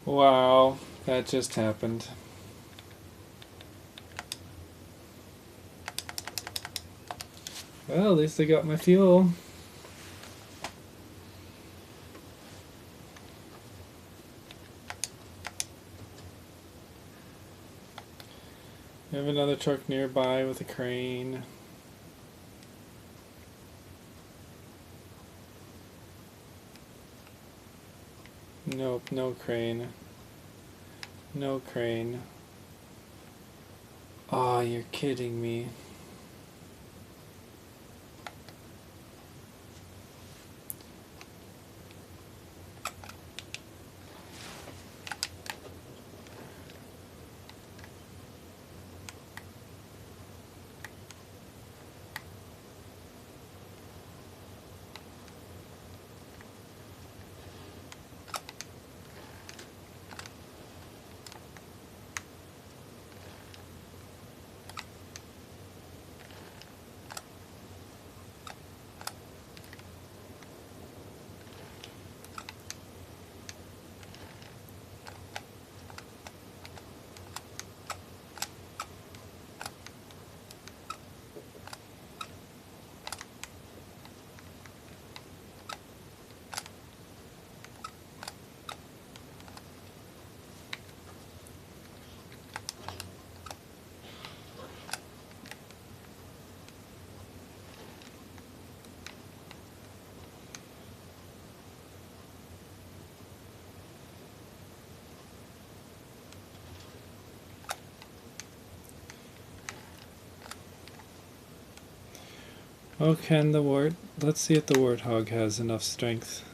Wow, that just happened. Well, at least I got my fuel. I have another truck nearby with a crane. Nope, no crane. No crane. Aw, you're kidding me. Oh, can the wart? Let's see if the warthog has enough strength.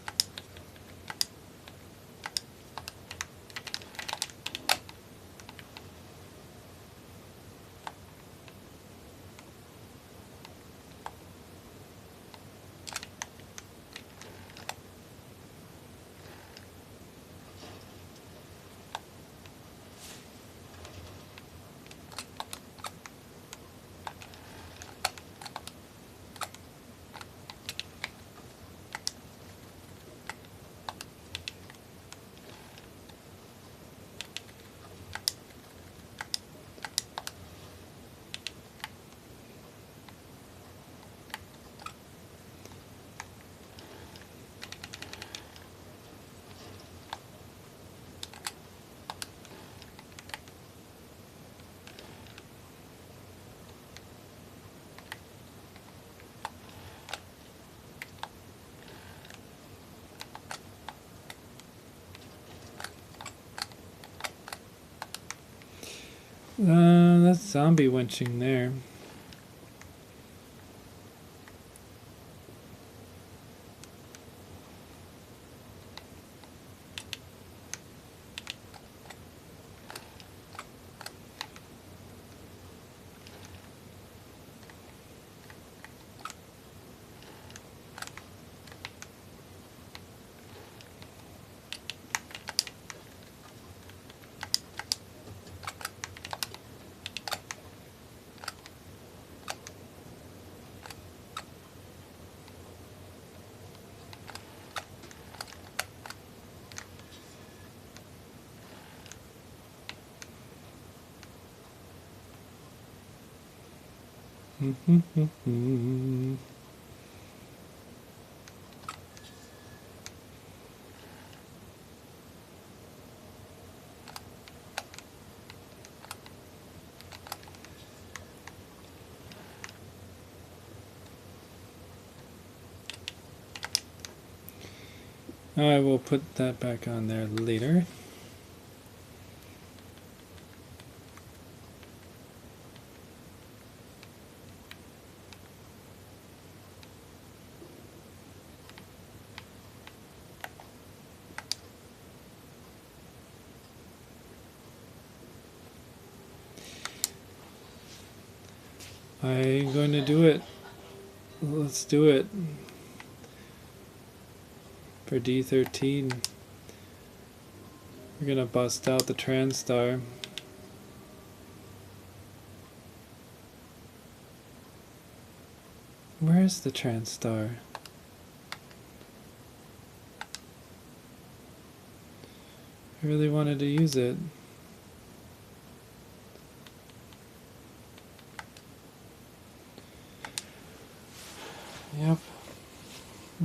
That's zombie winching there. I will put that back on there later. I'm going to do it. Let's do it. For D13, we're going to bust out the TranStar. Where's the TranStar? I really wanted to use it. Yep.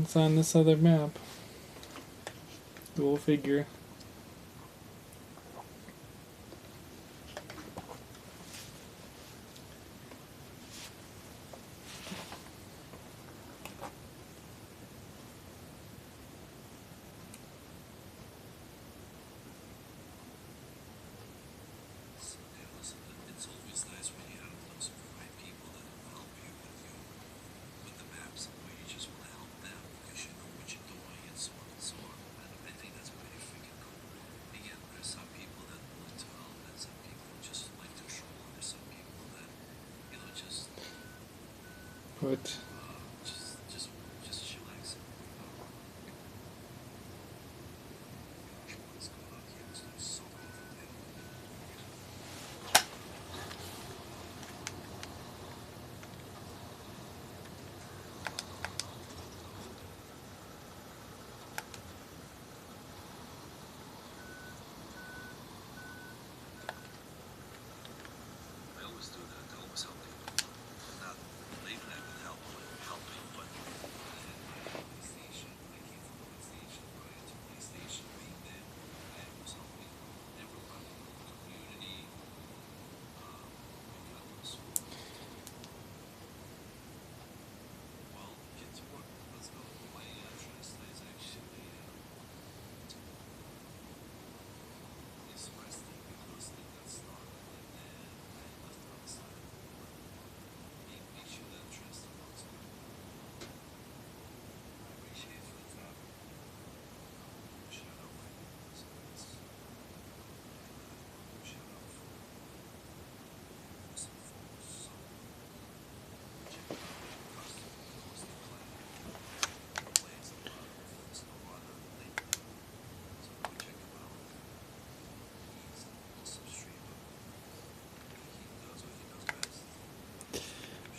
It's on this other map. Go figure. Put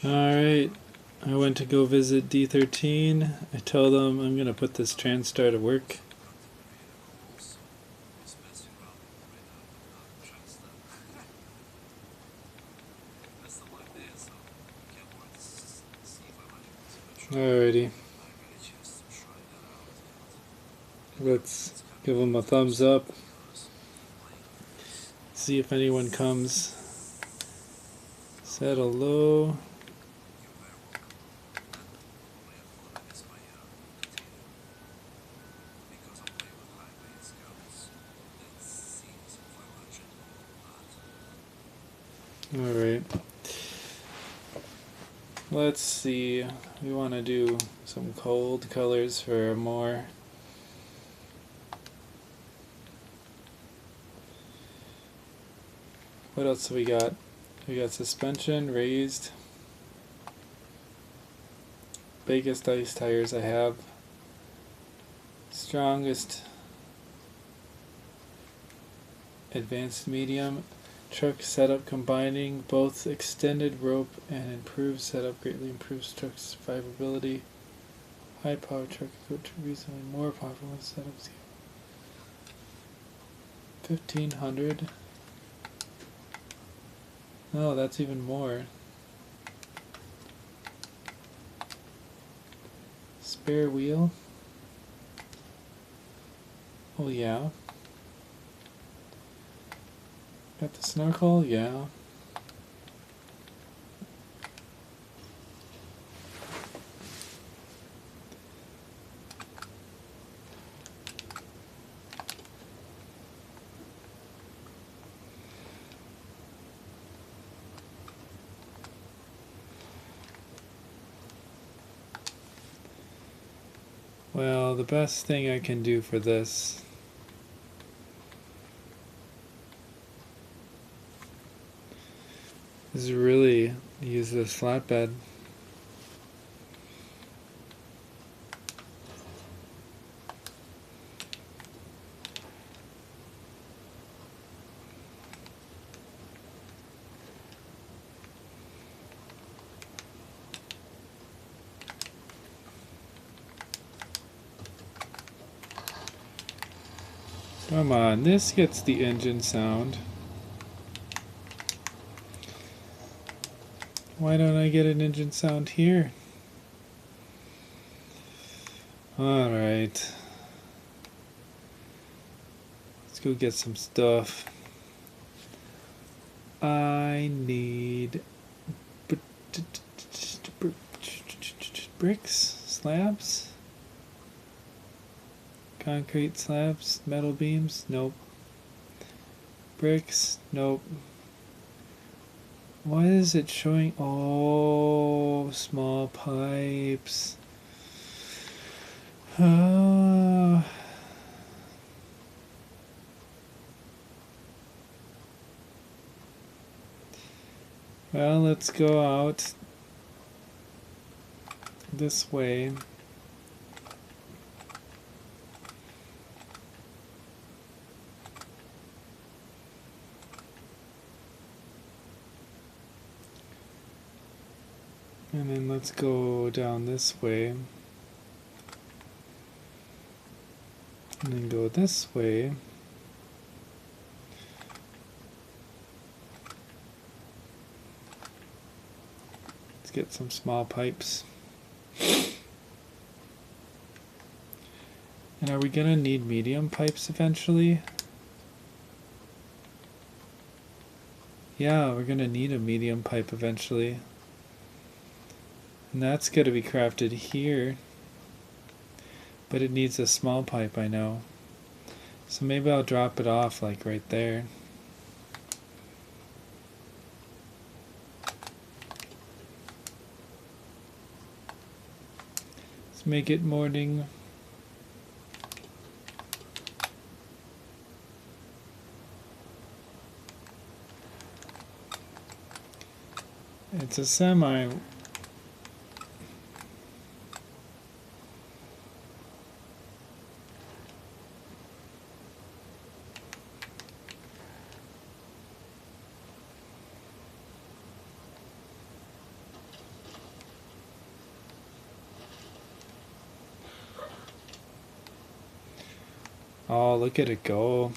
Alright, I went to go visit D13. I told them I'm going to put this TranStar to work. Alrighty. Let's give them a thumbs up. See if anyone comes. Settle low. Alright. Let's see. We want to do some cold colors for more. What else do we got? We got suspension, raised. Biggest ice tires I have. Strongest. Advanced medium. Truck setup combining both extended rope and improved setup greatly improves truck's survivability. High power truck equipped to reasonably more powerful setups. 1500. No, that's even more. spare wheel? Oh yeah. Got the snorkel? Yeah. Well, the best thing I can do for this is really use this flatbed. Come on, this gets the engine sound. Why don't I get an engine sound here? Alright. Let's go get some stuff. I need bricks, slabs, concrete slabs, metal beams, nope. Bricks, nope. Why is it showing? Oh, small pipes. Well, let's go out this way. And then let's go down this way. And then go this way. Let's get some small pipes. And are we gonna need medium pipes eventually? Yeah, we're gonna need a medium pipe eventually. And that's gonna be crafted here. But it needs a small pipe, I know. So maybe I'll drop it off like right there. Let's make it morning. It's a semi. Oh, look at it go.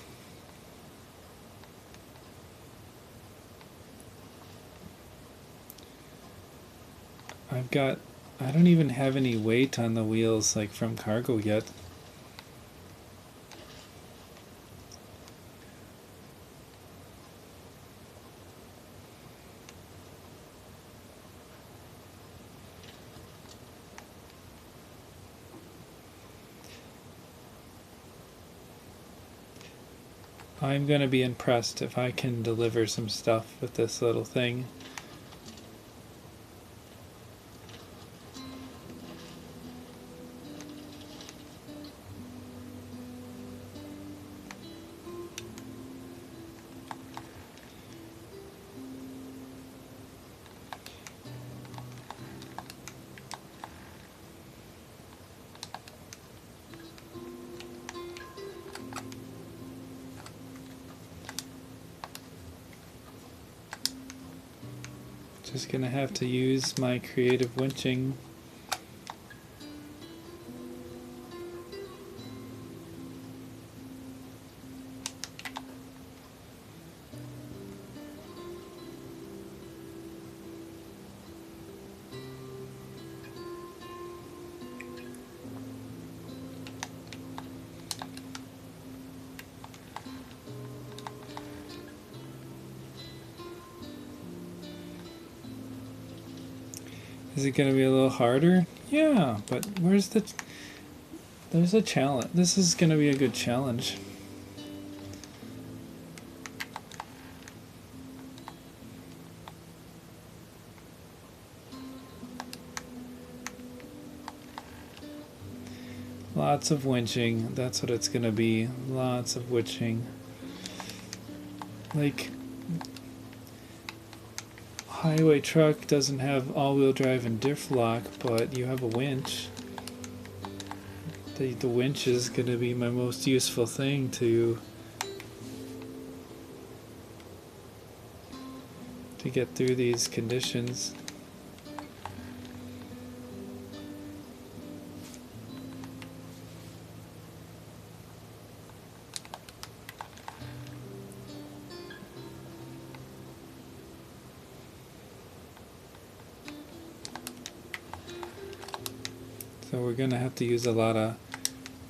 I don't even have any weight on the wheels like from cargo yet. I'm gonna be impressed if I can deliver some stuff with this little thing. Just gonna have to use my creative winching. Is it going to be a little harder? Yeah, but where's the... There's a challenge. This is going to be a good challenge. Lots of winching. That's what it's going to be. Lots of winching. Like, highway truck doesn't have all-wheel drive and diff lock, but you have a winch. The winch is going to be my most useful thing to get through these conditions. So we're going to have to use a lot of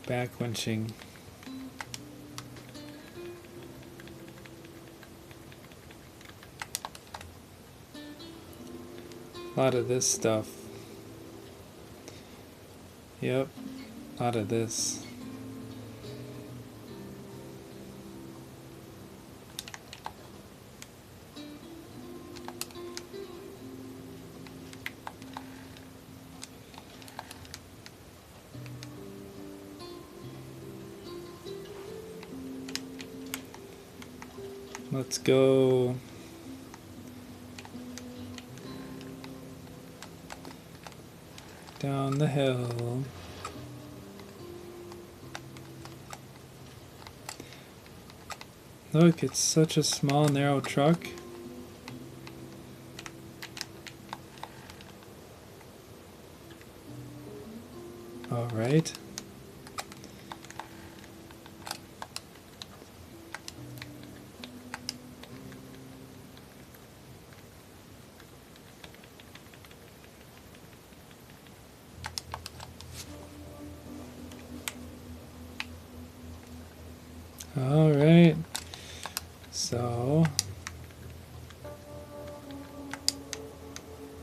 back winching. A lot of this stuff. Yep, a lot of this. Let's go. Down the hill. Look, it's such a small, narrow truck. All right. All right. So,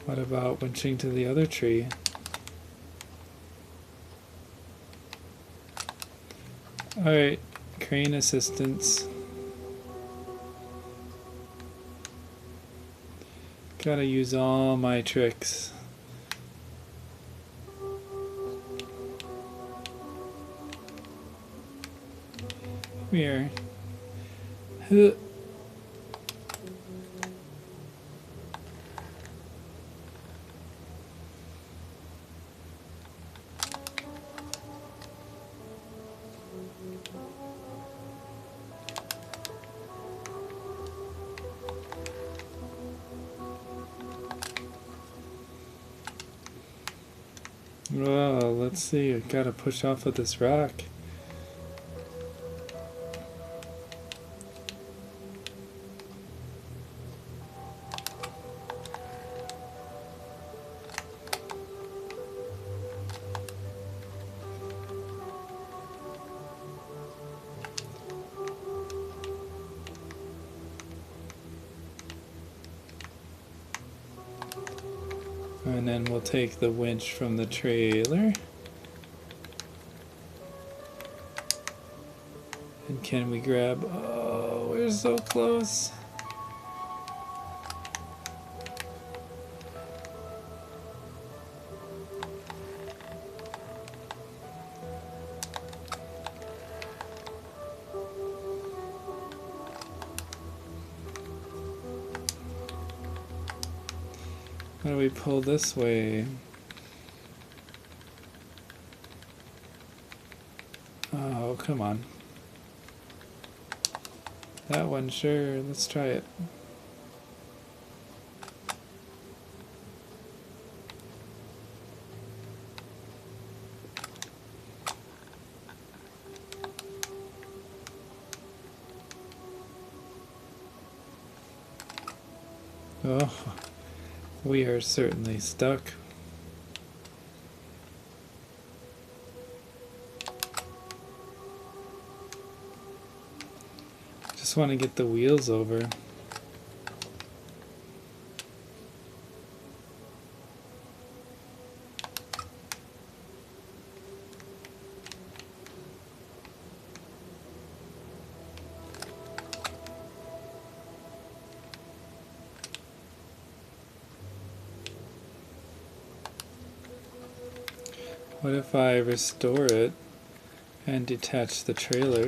what about winching to the other tree? All right, crane assistance. Gotta use all my tricks. Come here. Huh. Well, let's see. I gotta push off of this rock. And then we'll take the winch from the trailer. And can we grab... Oh, we're so close. How do we pull this way? Oh, come on. That one, sure. Let's try it. Oh, we are certainly stuck. Just want to get the wheels over. What if I restore it and detach the trailer?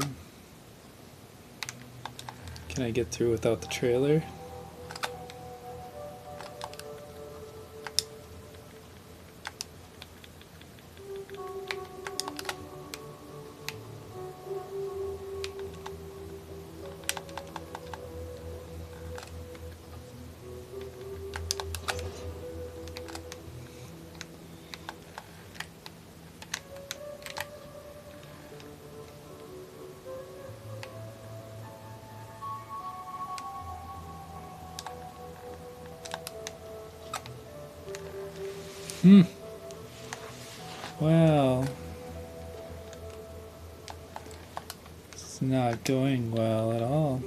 Can I get through without the trailer? Well, it's not going well at all.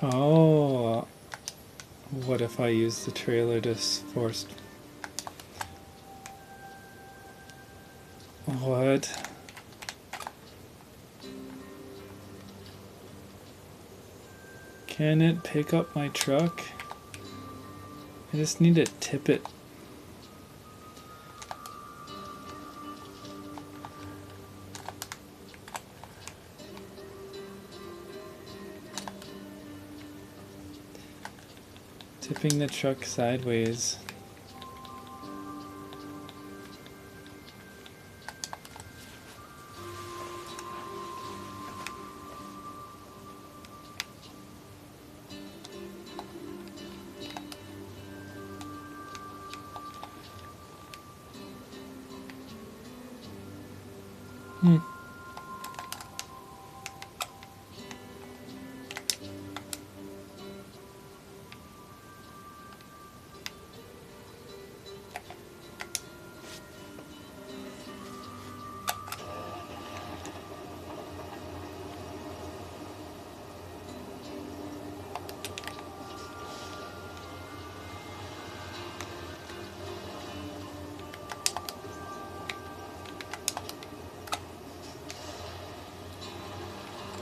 Oh, what if I use the trailer to force? What? Can it pick up my truck? I just need to tip it. Tipping the truck sideways.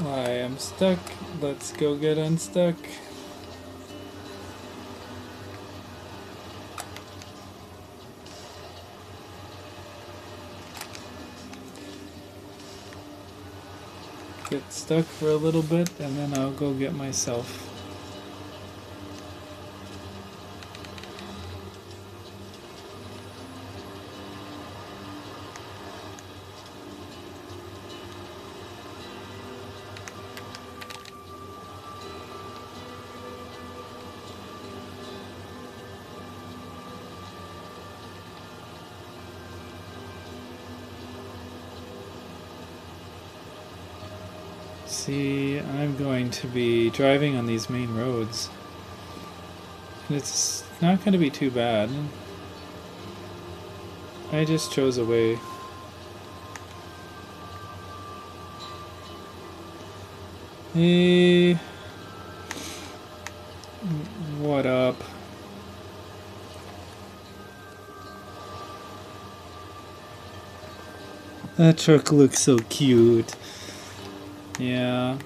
I am stuck. Let's go get unstuck. Get stuck for a little bit and then I'll go get myself. See, I'm going to be driving on these main roads. And it's not going to be too bad. I just chose a way. Hey, what up? That truck looks so cute. Yeah,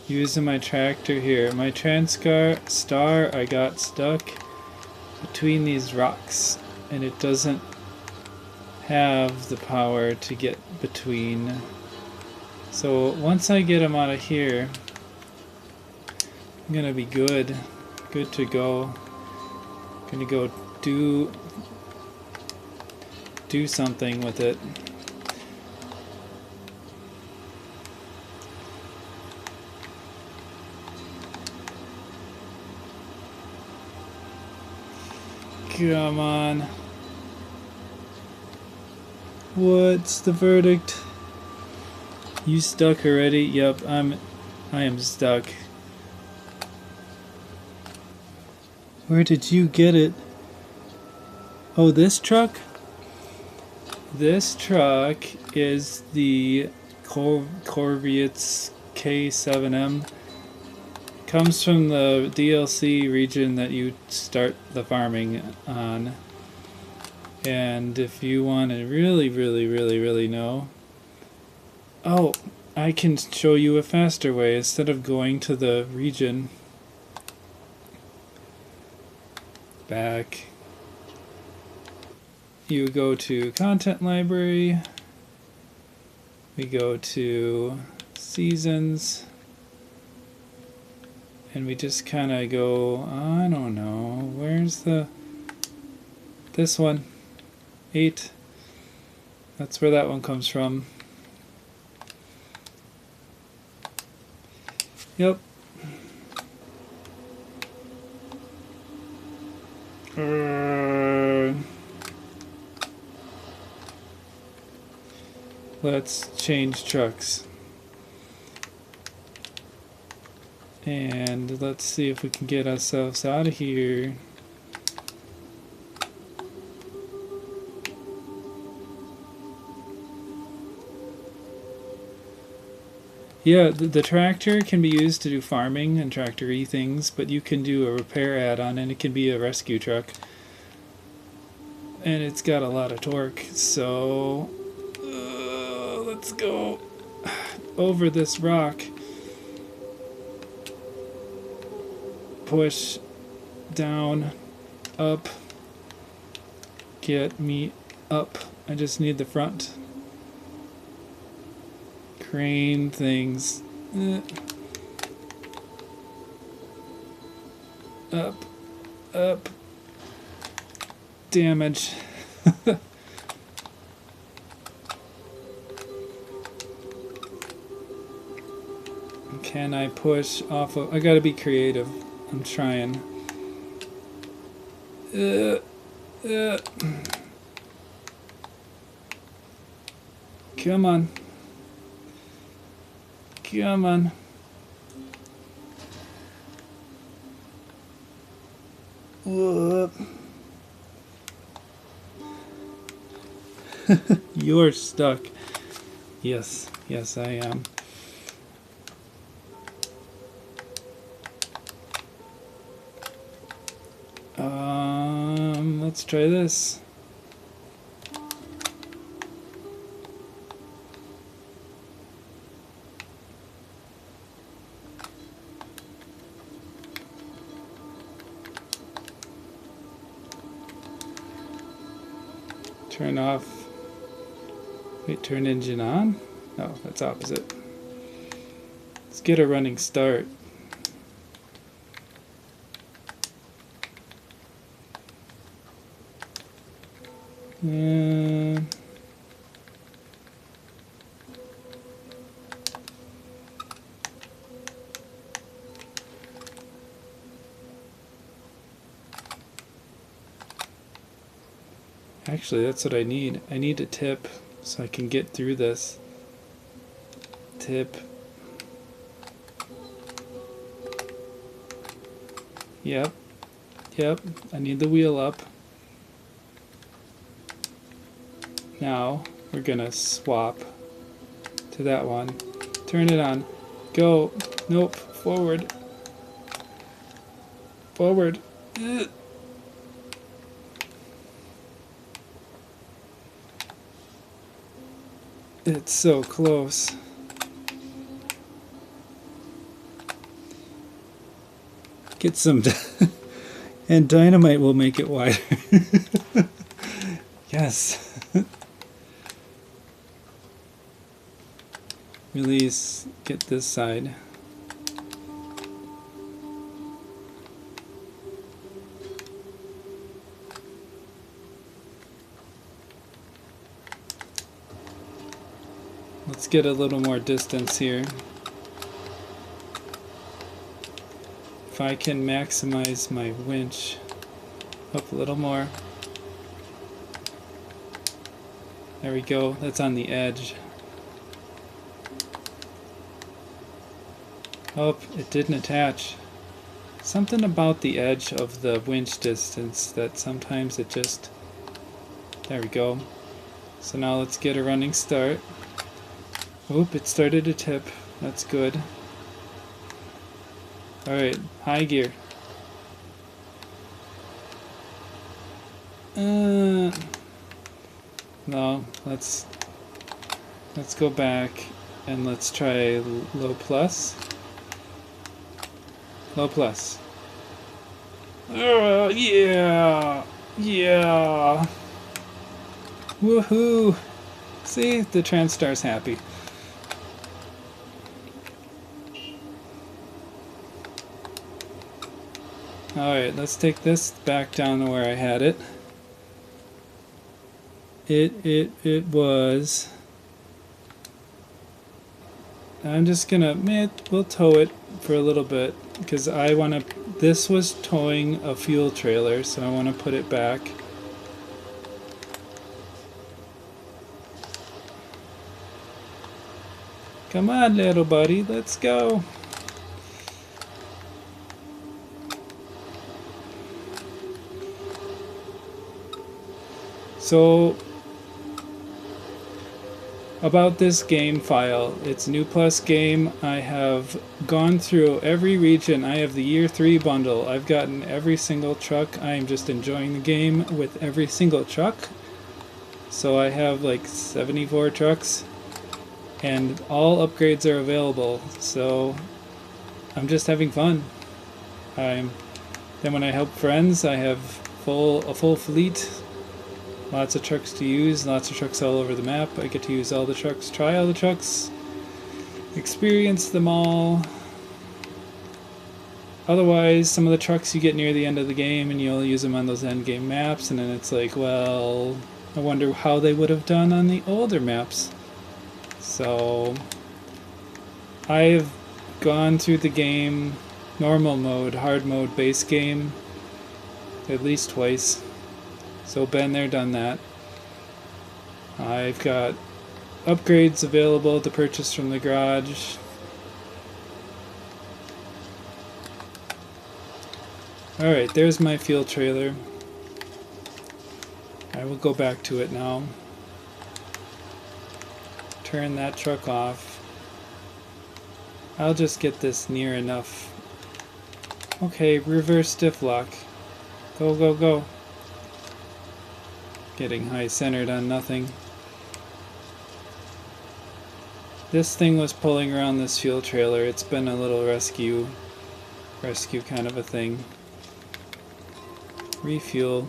using my tractor here. My Star, I got stuck between these rocks and it doesn't have the power to get between. So once I get them out of here, I'm gonna be good to go. Gonna go do something with it. Come on. What's the verdict? You stuck already? Yep, I am stuck. Where did you get it? Oh, this truck? This truck is the Corvettes K7M. Comes from the DLC region that you start the farming on. And if you want to really know... Oh, I can show you a faster way instead of going to the region. Back. You go to Content Library. We go to Seasons. And we just kind of go, I don't know, where's this one? 8. That's where that one comes from. Yep. Let's change trucks. And let's see if we can get ourselves out of here. Yeah, the tractor can be used to do farming and tractor-y things, but you can do a repair add-on and it can be a rescue truck. And it's got a lot of torque, so let's go over this rock. Push down, up, get me up. I just need the front. Crane things. Up, up. Damage. Can I push off of... I gotta be creative. I'm trying. Come on. Come on. Whoop. You're stuck. Yes, yes I am. Let's try this. Turn off. Wait, turn engine on? No, that's opposite. Let's get a running start. Actually, that's what I need. I need a tip so I can get through this. Tip. Yep. Yep. I need the wheel up. Now, we're gonna swap to that one. Turn it on. Go. Nope. Forward. Forward. Ugh. It's so close. Get some... and dynamite will make it wider. Yes. Release. Get this side. Let's get a little more distance here. If I can maximize my winch up a little more. There we go, that's on the edge. Oh, it didn't attach. Something about the edge of the winch distance that sometimes it just There we go. So now let's get a running start. Oop, it started to tip. That's good. Alright, high gear. No, let's go back and let's try low plus. Low plus. Yeah! Yeah! Woohoo! See, the TransStar's happy. Alright, let's take this back down to where I had it. It was... I'm just gonna, we'll tow it for a little bit, because I want to, this was towing a fuel trailer, so I want to put it back. Come on, little buddy, let's go. So, about this game file, it's new plus game. I have gone through every region. I have the year 3 bundle. I've gotten every single truck. I am just enjoying the game with every single truck. So I have like 74 trucks and all upgrades are available. So I'm just having fun. Then when I help friends, I have a full fleet. Lots of trucks to use, lots of trucks all over the map. I get to use all the trucks, try all the trucks, experience them all. Otherwise, some of the trucks you get near the end of the game and you'll use them on those end game maps, and then it's like, well, I wonder how they would have done on the older maps. So, I've gone through the game, normal mode, hard mode, base game, at least twice. So been there, done that. I've got upgrades available to purchase from the garage. Alright, there's my fuel trailer. I will go back to it now. Turn that truck off. I'll just get this near enough. Okay, reverse diff lock. Go, go, go. Getting high centered on nothing. This thing was pulling around this fuel trailer. It's been a little rescue kind of a thing. Refuel.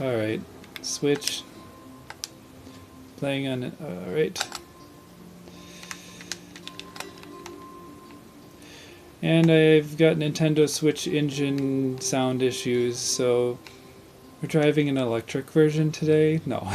Alright, switch. Playing on it. Alright. And I've got Nintendo Switch engine sound issues, so we're driving an electric version today? No.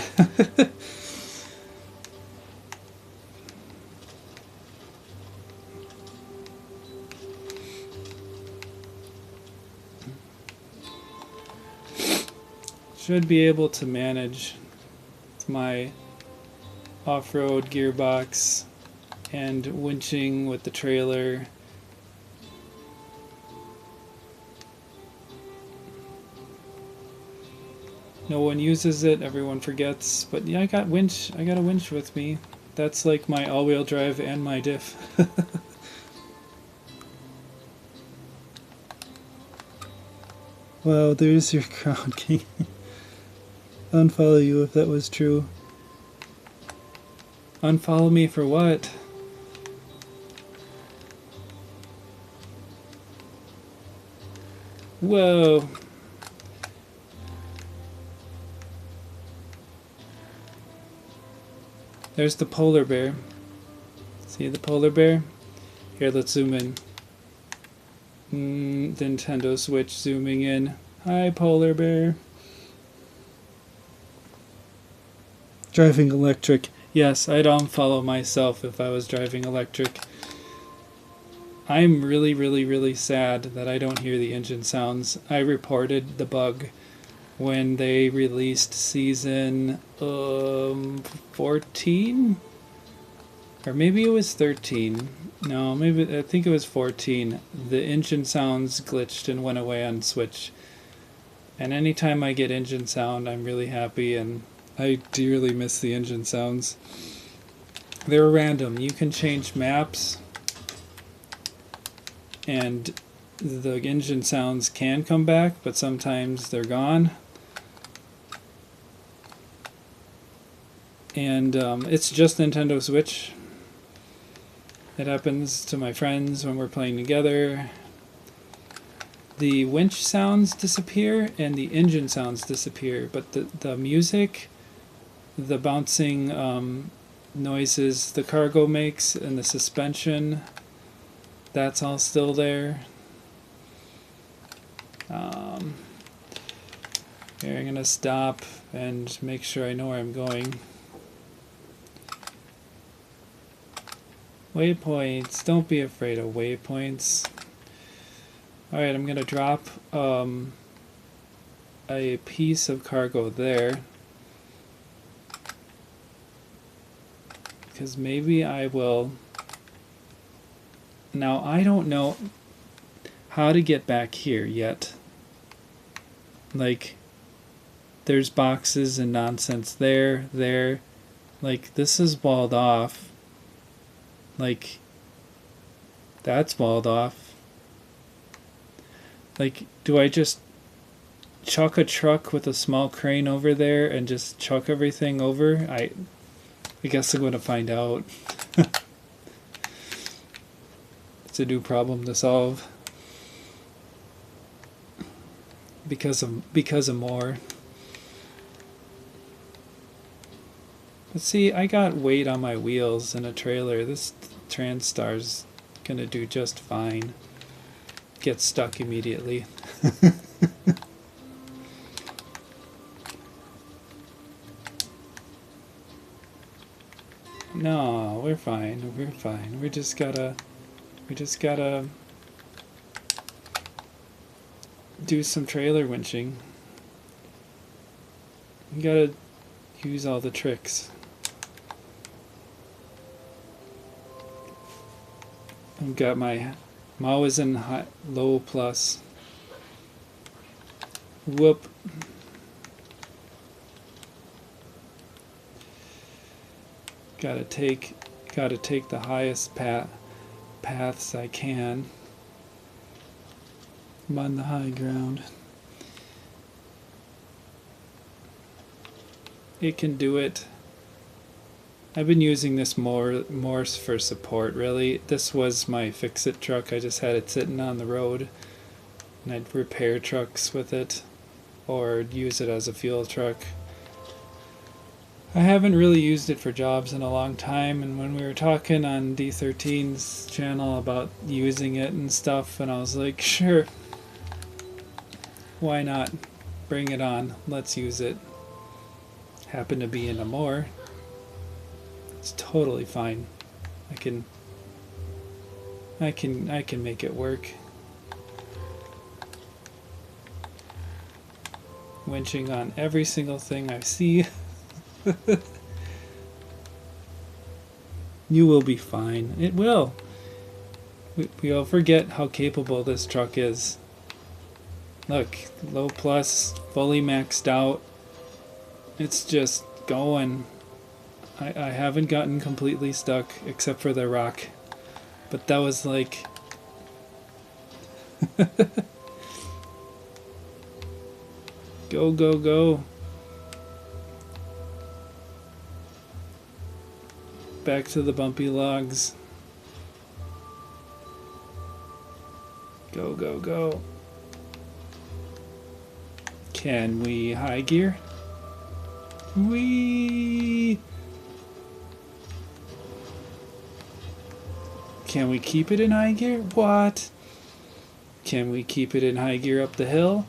Should be able to manage my off-road gearbox and winching with the trailer. No one uses it, everyone forgets, but yeah, I got a winch with me. That's like my all-wheel drive and my diff. Wow, there's your crown king. Unfollow you if that was true. Unfollow me for what? Whoa. There's the polar bear. See the polar bear? Here, let's zoom in. Nintendo Switch zooming in. Hi, polar bear. Driving electric. Yes, I'd unfollow myself if I was driving electric. I'm really, really, really sad that I don't hear the engine sounds. I reported the bug when they released season 14? Or maybe it was 13. No, maybe I think it was 14. The engine sounds glitched and went away on Switch. And anytime I get engine sound, I'm really happy, and I dearly miss the engine sounds. They're random. You can change maps, and the engine sounds can come back, but sometimes they're gone. And it's just Nintendo Switch. It happens to my friends when we're playing together. The winch sounds disappear and the engine sounds disappear, but the music, the bouncing noises the cargo makes, and the suspension, that's all still there. Here, I'm going to stop and make sure I know where I'm going. Waypoints. Don't be afraid of waypoints. Alright, I'm going to drop a piece of cargo there. Because maybe I will... Now, I don't know how to get back here yet. Like, there's boxes and nonsense there. Like, this is walled off. Like, that's walled off. Like, do I just chuck a truck with a small crane over there and just chuck everything over? I guess I'm going to find out. It's a new problem to solve. Because of more. But see, I got weight on my wheels and a trailer. This Transstar's gonna do just fine. Get stuck immediately. No, we're fine. We're fine. We just gotta do some trailer winching. You gotta use all the tricks. I've got my always in low plus. Whoop. Gotta take the highest paths I can. I'm on the high ground. It can do it. I've been using this more for support, really. This was my fix-it truck. I just had it sitting on the road, and I'd repair trucks with it or use it as a fuel truck. I haven't really used it for jobs in a long time, and when we were talking on D13's channel about using it and stuff, and I was like, sure, why not? Bring it on. Let's use it. Happen to be in a more. It's totally fine. I can make it work. Winching on every single thing I see. You will be fine. It will. We all forget how capable this truck is. Look, low plus, fully maxed out. It's just going. I haven't gotten completely stuck except for the rock. But that was like... Go, go, go. Back to the bumpy logs. Go, go, go. Can we high gear? Whee! Can we keep it in high gear? What? Can we keep it in high gear up the hill?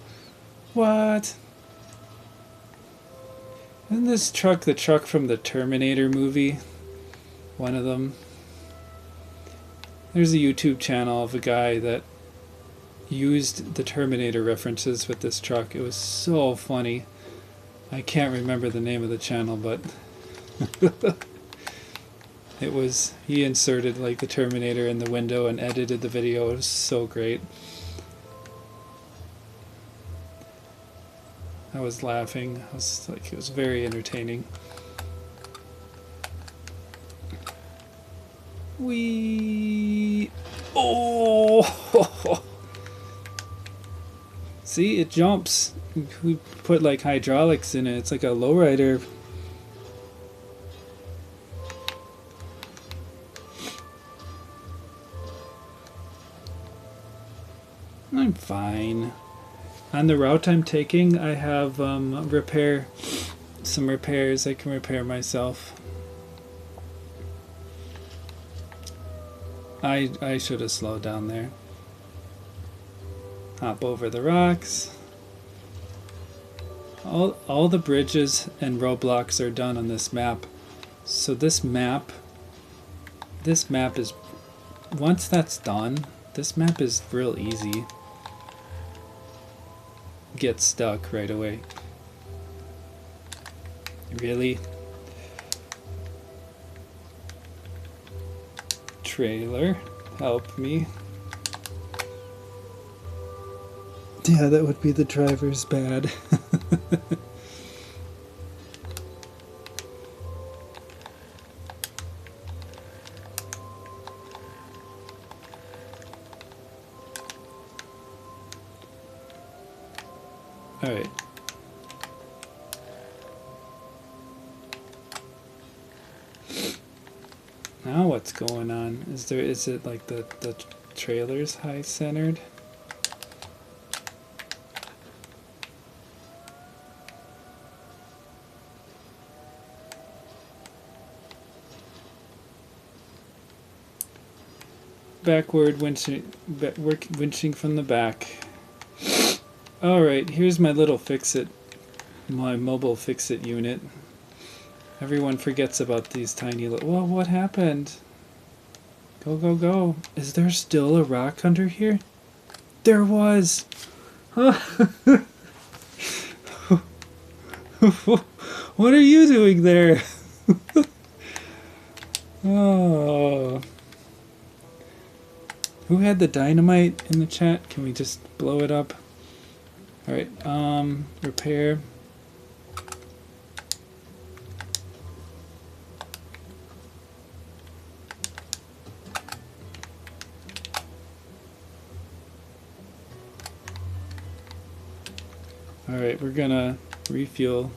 What? Isn't this truck the truck from the Terminator movie? One of them. There's a YouTube channel of a guy that used the Terminator references with this truck. It was so funny. I can't remember the name of the channel, but it was, he inserted like the Terminator in the window and edited the video. It was so great. I was laughing. I was like, it was very entertaining. Oh! See, it jumps. We put like hydraulics in it. It's like a lowrider. I'm fine. On the route I'm taking, I have some repairs I can repair myself. I should have slowed down there. Hop over the rocks. All the bridges and roadblocks are done on this map. So this map is, once that's done, this map is real easy. Get stuck right away. Really? Trailer, help me. Yeah, that would be the driver's bad. All right. Now what's going on? Is it like the trailer's high centered? Backward winching from the back. Alright, here's my little fix-it, my mobile fix-it unit. Everyone forgets about these tiny little... Whoa, what happened? Go, go, go. Is there still a rock under here? There was! What are you doing there? Oh... Who had the dynamite in the chat? Can we just blow it up? Alright, repair. Alright, we're gonna refuel.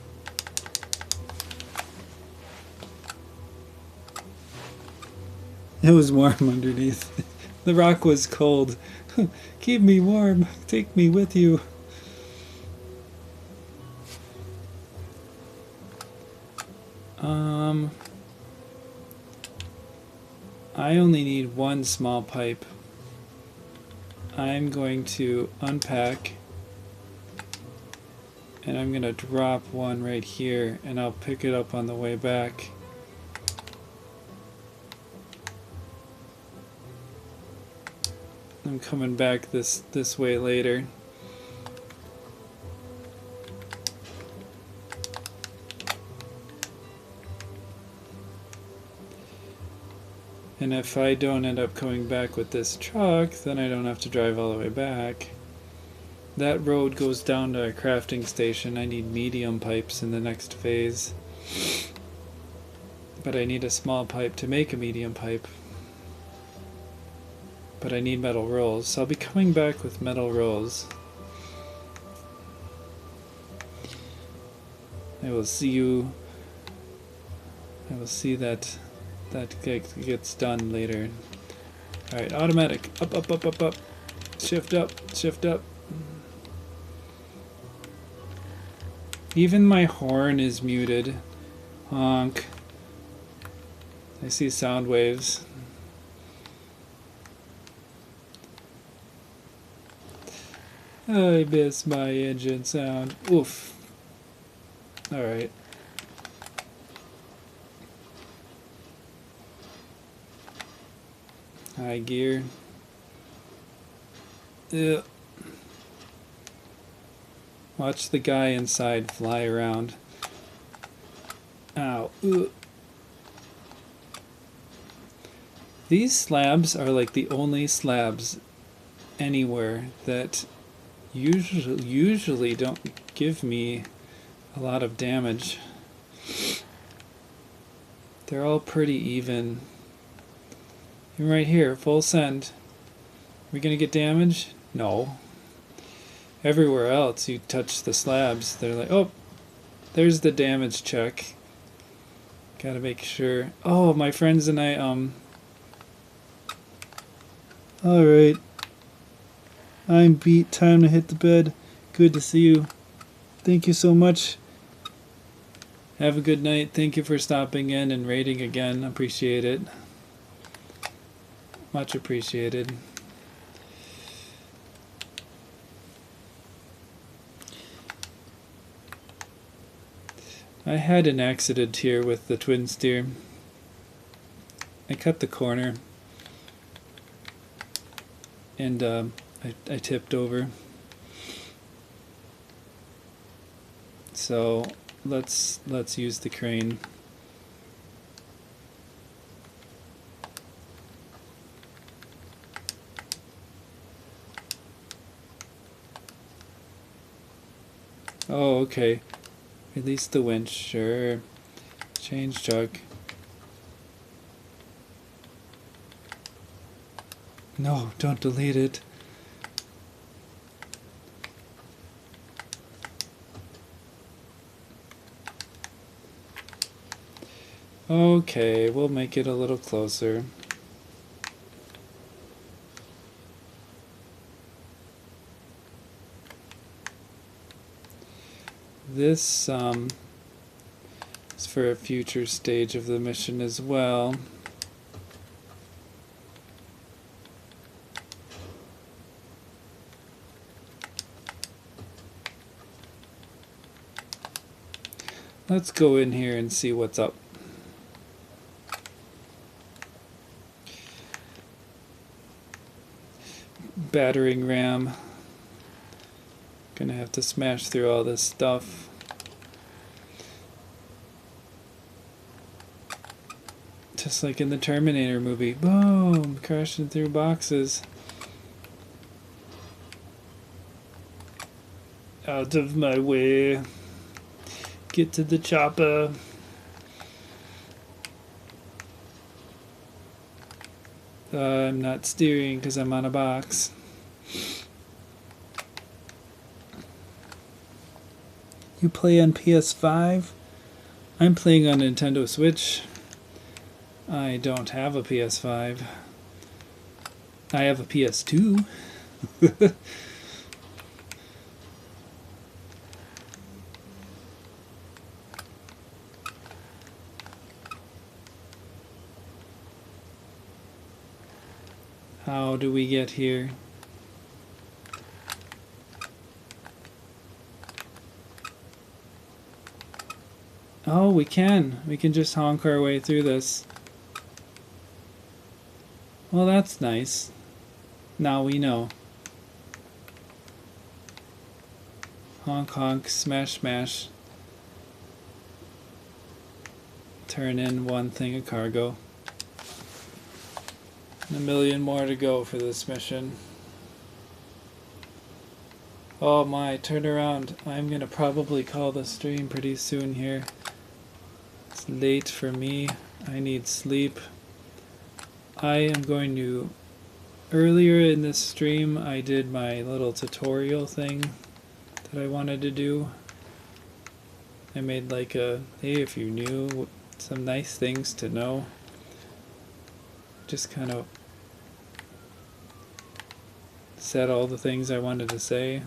It was warm underneath. The rock was cold. Keep me warm. Take me with you. I only need one small pipe. I'm going to unpack and I'm going to drop one right here and I'll pick it up on the way back. I'm coming back this way later. And if I don't end up coming back with this truck, then I don't have to drive all the way back. That road goes down to a crafting station. I need medium pipes in the next phase. But I need a small pipe to make a medium pipe. But I need metal rolls, so I'll be coming back with metal rolls. I will see that gets done later. Alright, automatic. Up, up, up, up, up. Shift up, shift up. Even my horn is muted. Honk. I see sound waves. I miss my engine sound. Oof. Alright. High gear. Ugh. Watch the guy inside fly around. Ow. Ugh. These slabs are like the only slabs anywhere that usually don't give me a lot of damage. They're all pretty even. And right here, full send. Are we gonna get damage? No. Everywhere else you touch the slabs, they're like, oh, there's the damage check. Gotta make sure. Oh, my friends and I, alright. I'm beat. Time to hit the bed. Good to see you. Thank you so much. Have a good night. Thank you for stopping in and raiding again. Appreciate it. Much appreciated. I had an accident here with the twin steer. I cut the corner and I tipped over. So let's use the crane. Oh, okay. Release the winch, sure. Change chuck. No, don't delete it. Okay, we'll make it a little closer. This is for a future stage of the mission as well. Let's go in here and see what's up. Battering ram. Gonna have to smash through all this stuff. Just like in the Terminator movie. Boom! Crashing through boxes. Out of my way. Get to the chopper. I'm not steering because I'm on a box. You play on PS5? I'm playing on Nintendo Switch. I don't have a PS5. I have a PS2. How do we get here? Oh, we can. We can just honk our way through this. Well, that's nice. Now we know. Honk, honk, smash, smash. Turn in one thing of cargo. And 1,000,000 more to go for this mission. Oh my, turn around. I'm gonna probably call the stream pretty soon here. It's late for me. I need sleep. I am going to... Earlier in this stream, I did my little tutorial thing that I wanted to do. I made like a, hey, if you knew, some nice things to know. Just kind of said all the things I wanted to say.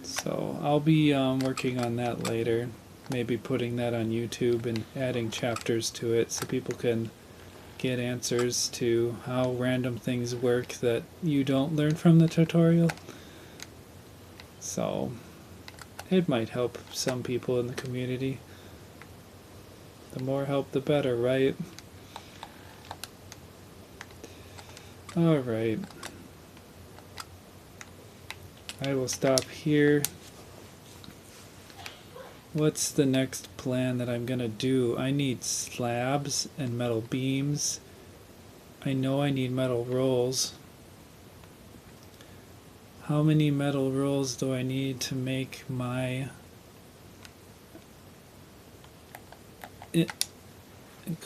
So I'll be working on that later. Maybe putting that on YouTube and adding chapters to it so people can get answers to how random things work that you don't learn from the tutorial. So it might help some people in the community. The more help, the better, right? Alright. I will stop here. What's the next plan that I'm gonna do? I need slabs and metal beams I know I need metal rolls. How many metal rolls do I need to make my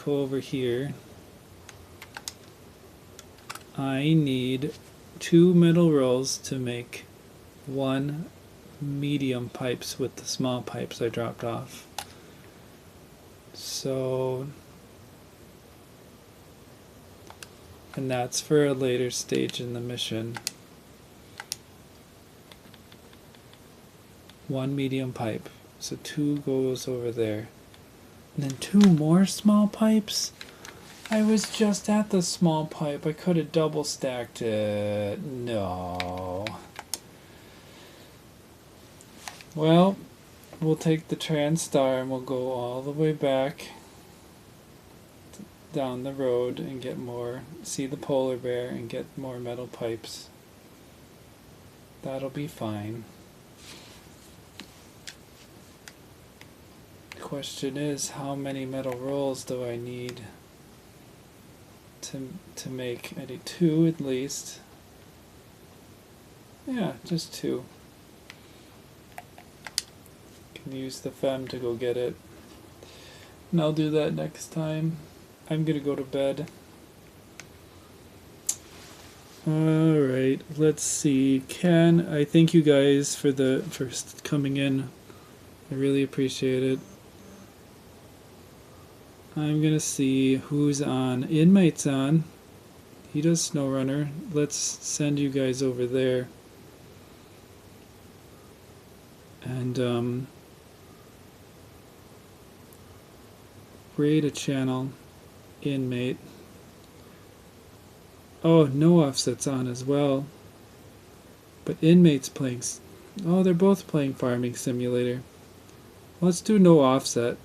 go over here? I need 2 metal rolls to make 1 medium pipes with the small pipes I dropped off. So, and that's for a later stage in the mission. 1 medium pipe. So 2 goes over there. And then 2 more small pipes? I was just at the small pipe. I could have double stacked it. No. Well, we'll take the TranStar and we'll go all the way back down the road and get more, see the polar bear and get more metal pipes. That'll be fine. Question is, how many metal rolls do I need to make? I need 2 at least. Yeah, just 2. Can use the fem to go get it. And I'll do that next time. I'm gonna go to bed. Alright, let's see. I thank you guys for coming in. I really appreciate it. I'm gonna see who's on. Inmate's on. He does Snowrunner. Let's send you guys over there. And create a channel. Inmate. Oh, no offset's on as well. But Inmate's playing. Oh, they're both playing Farming Simulator. Let's do no offset.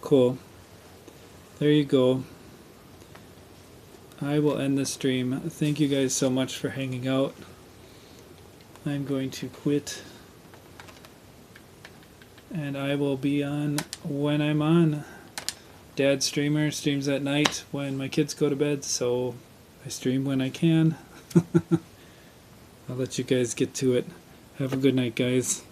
Cool. There you go. I will end the stream. Thank you guys so much for hanging out. I'm going to quit. And I will be on when I'm on. Dad streamer streams at night when my kids go to bed, so I stream when I can. I'll let you guys get to it. Have a good night, guys.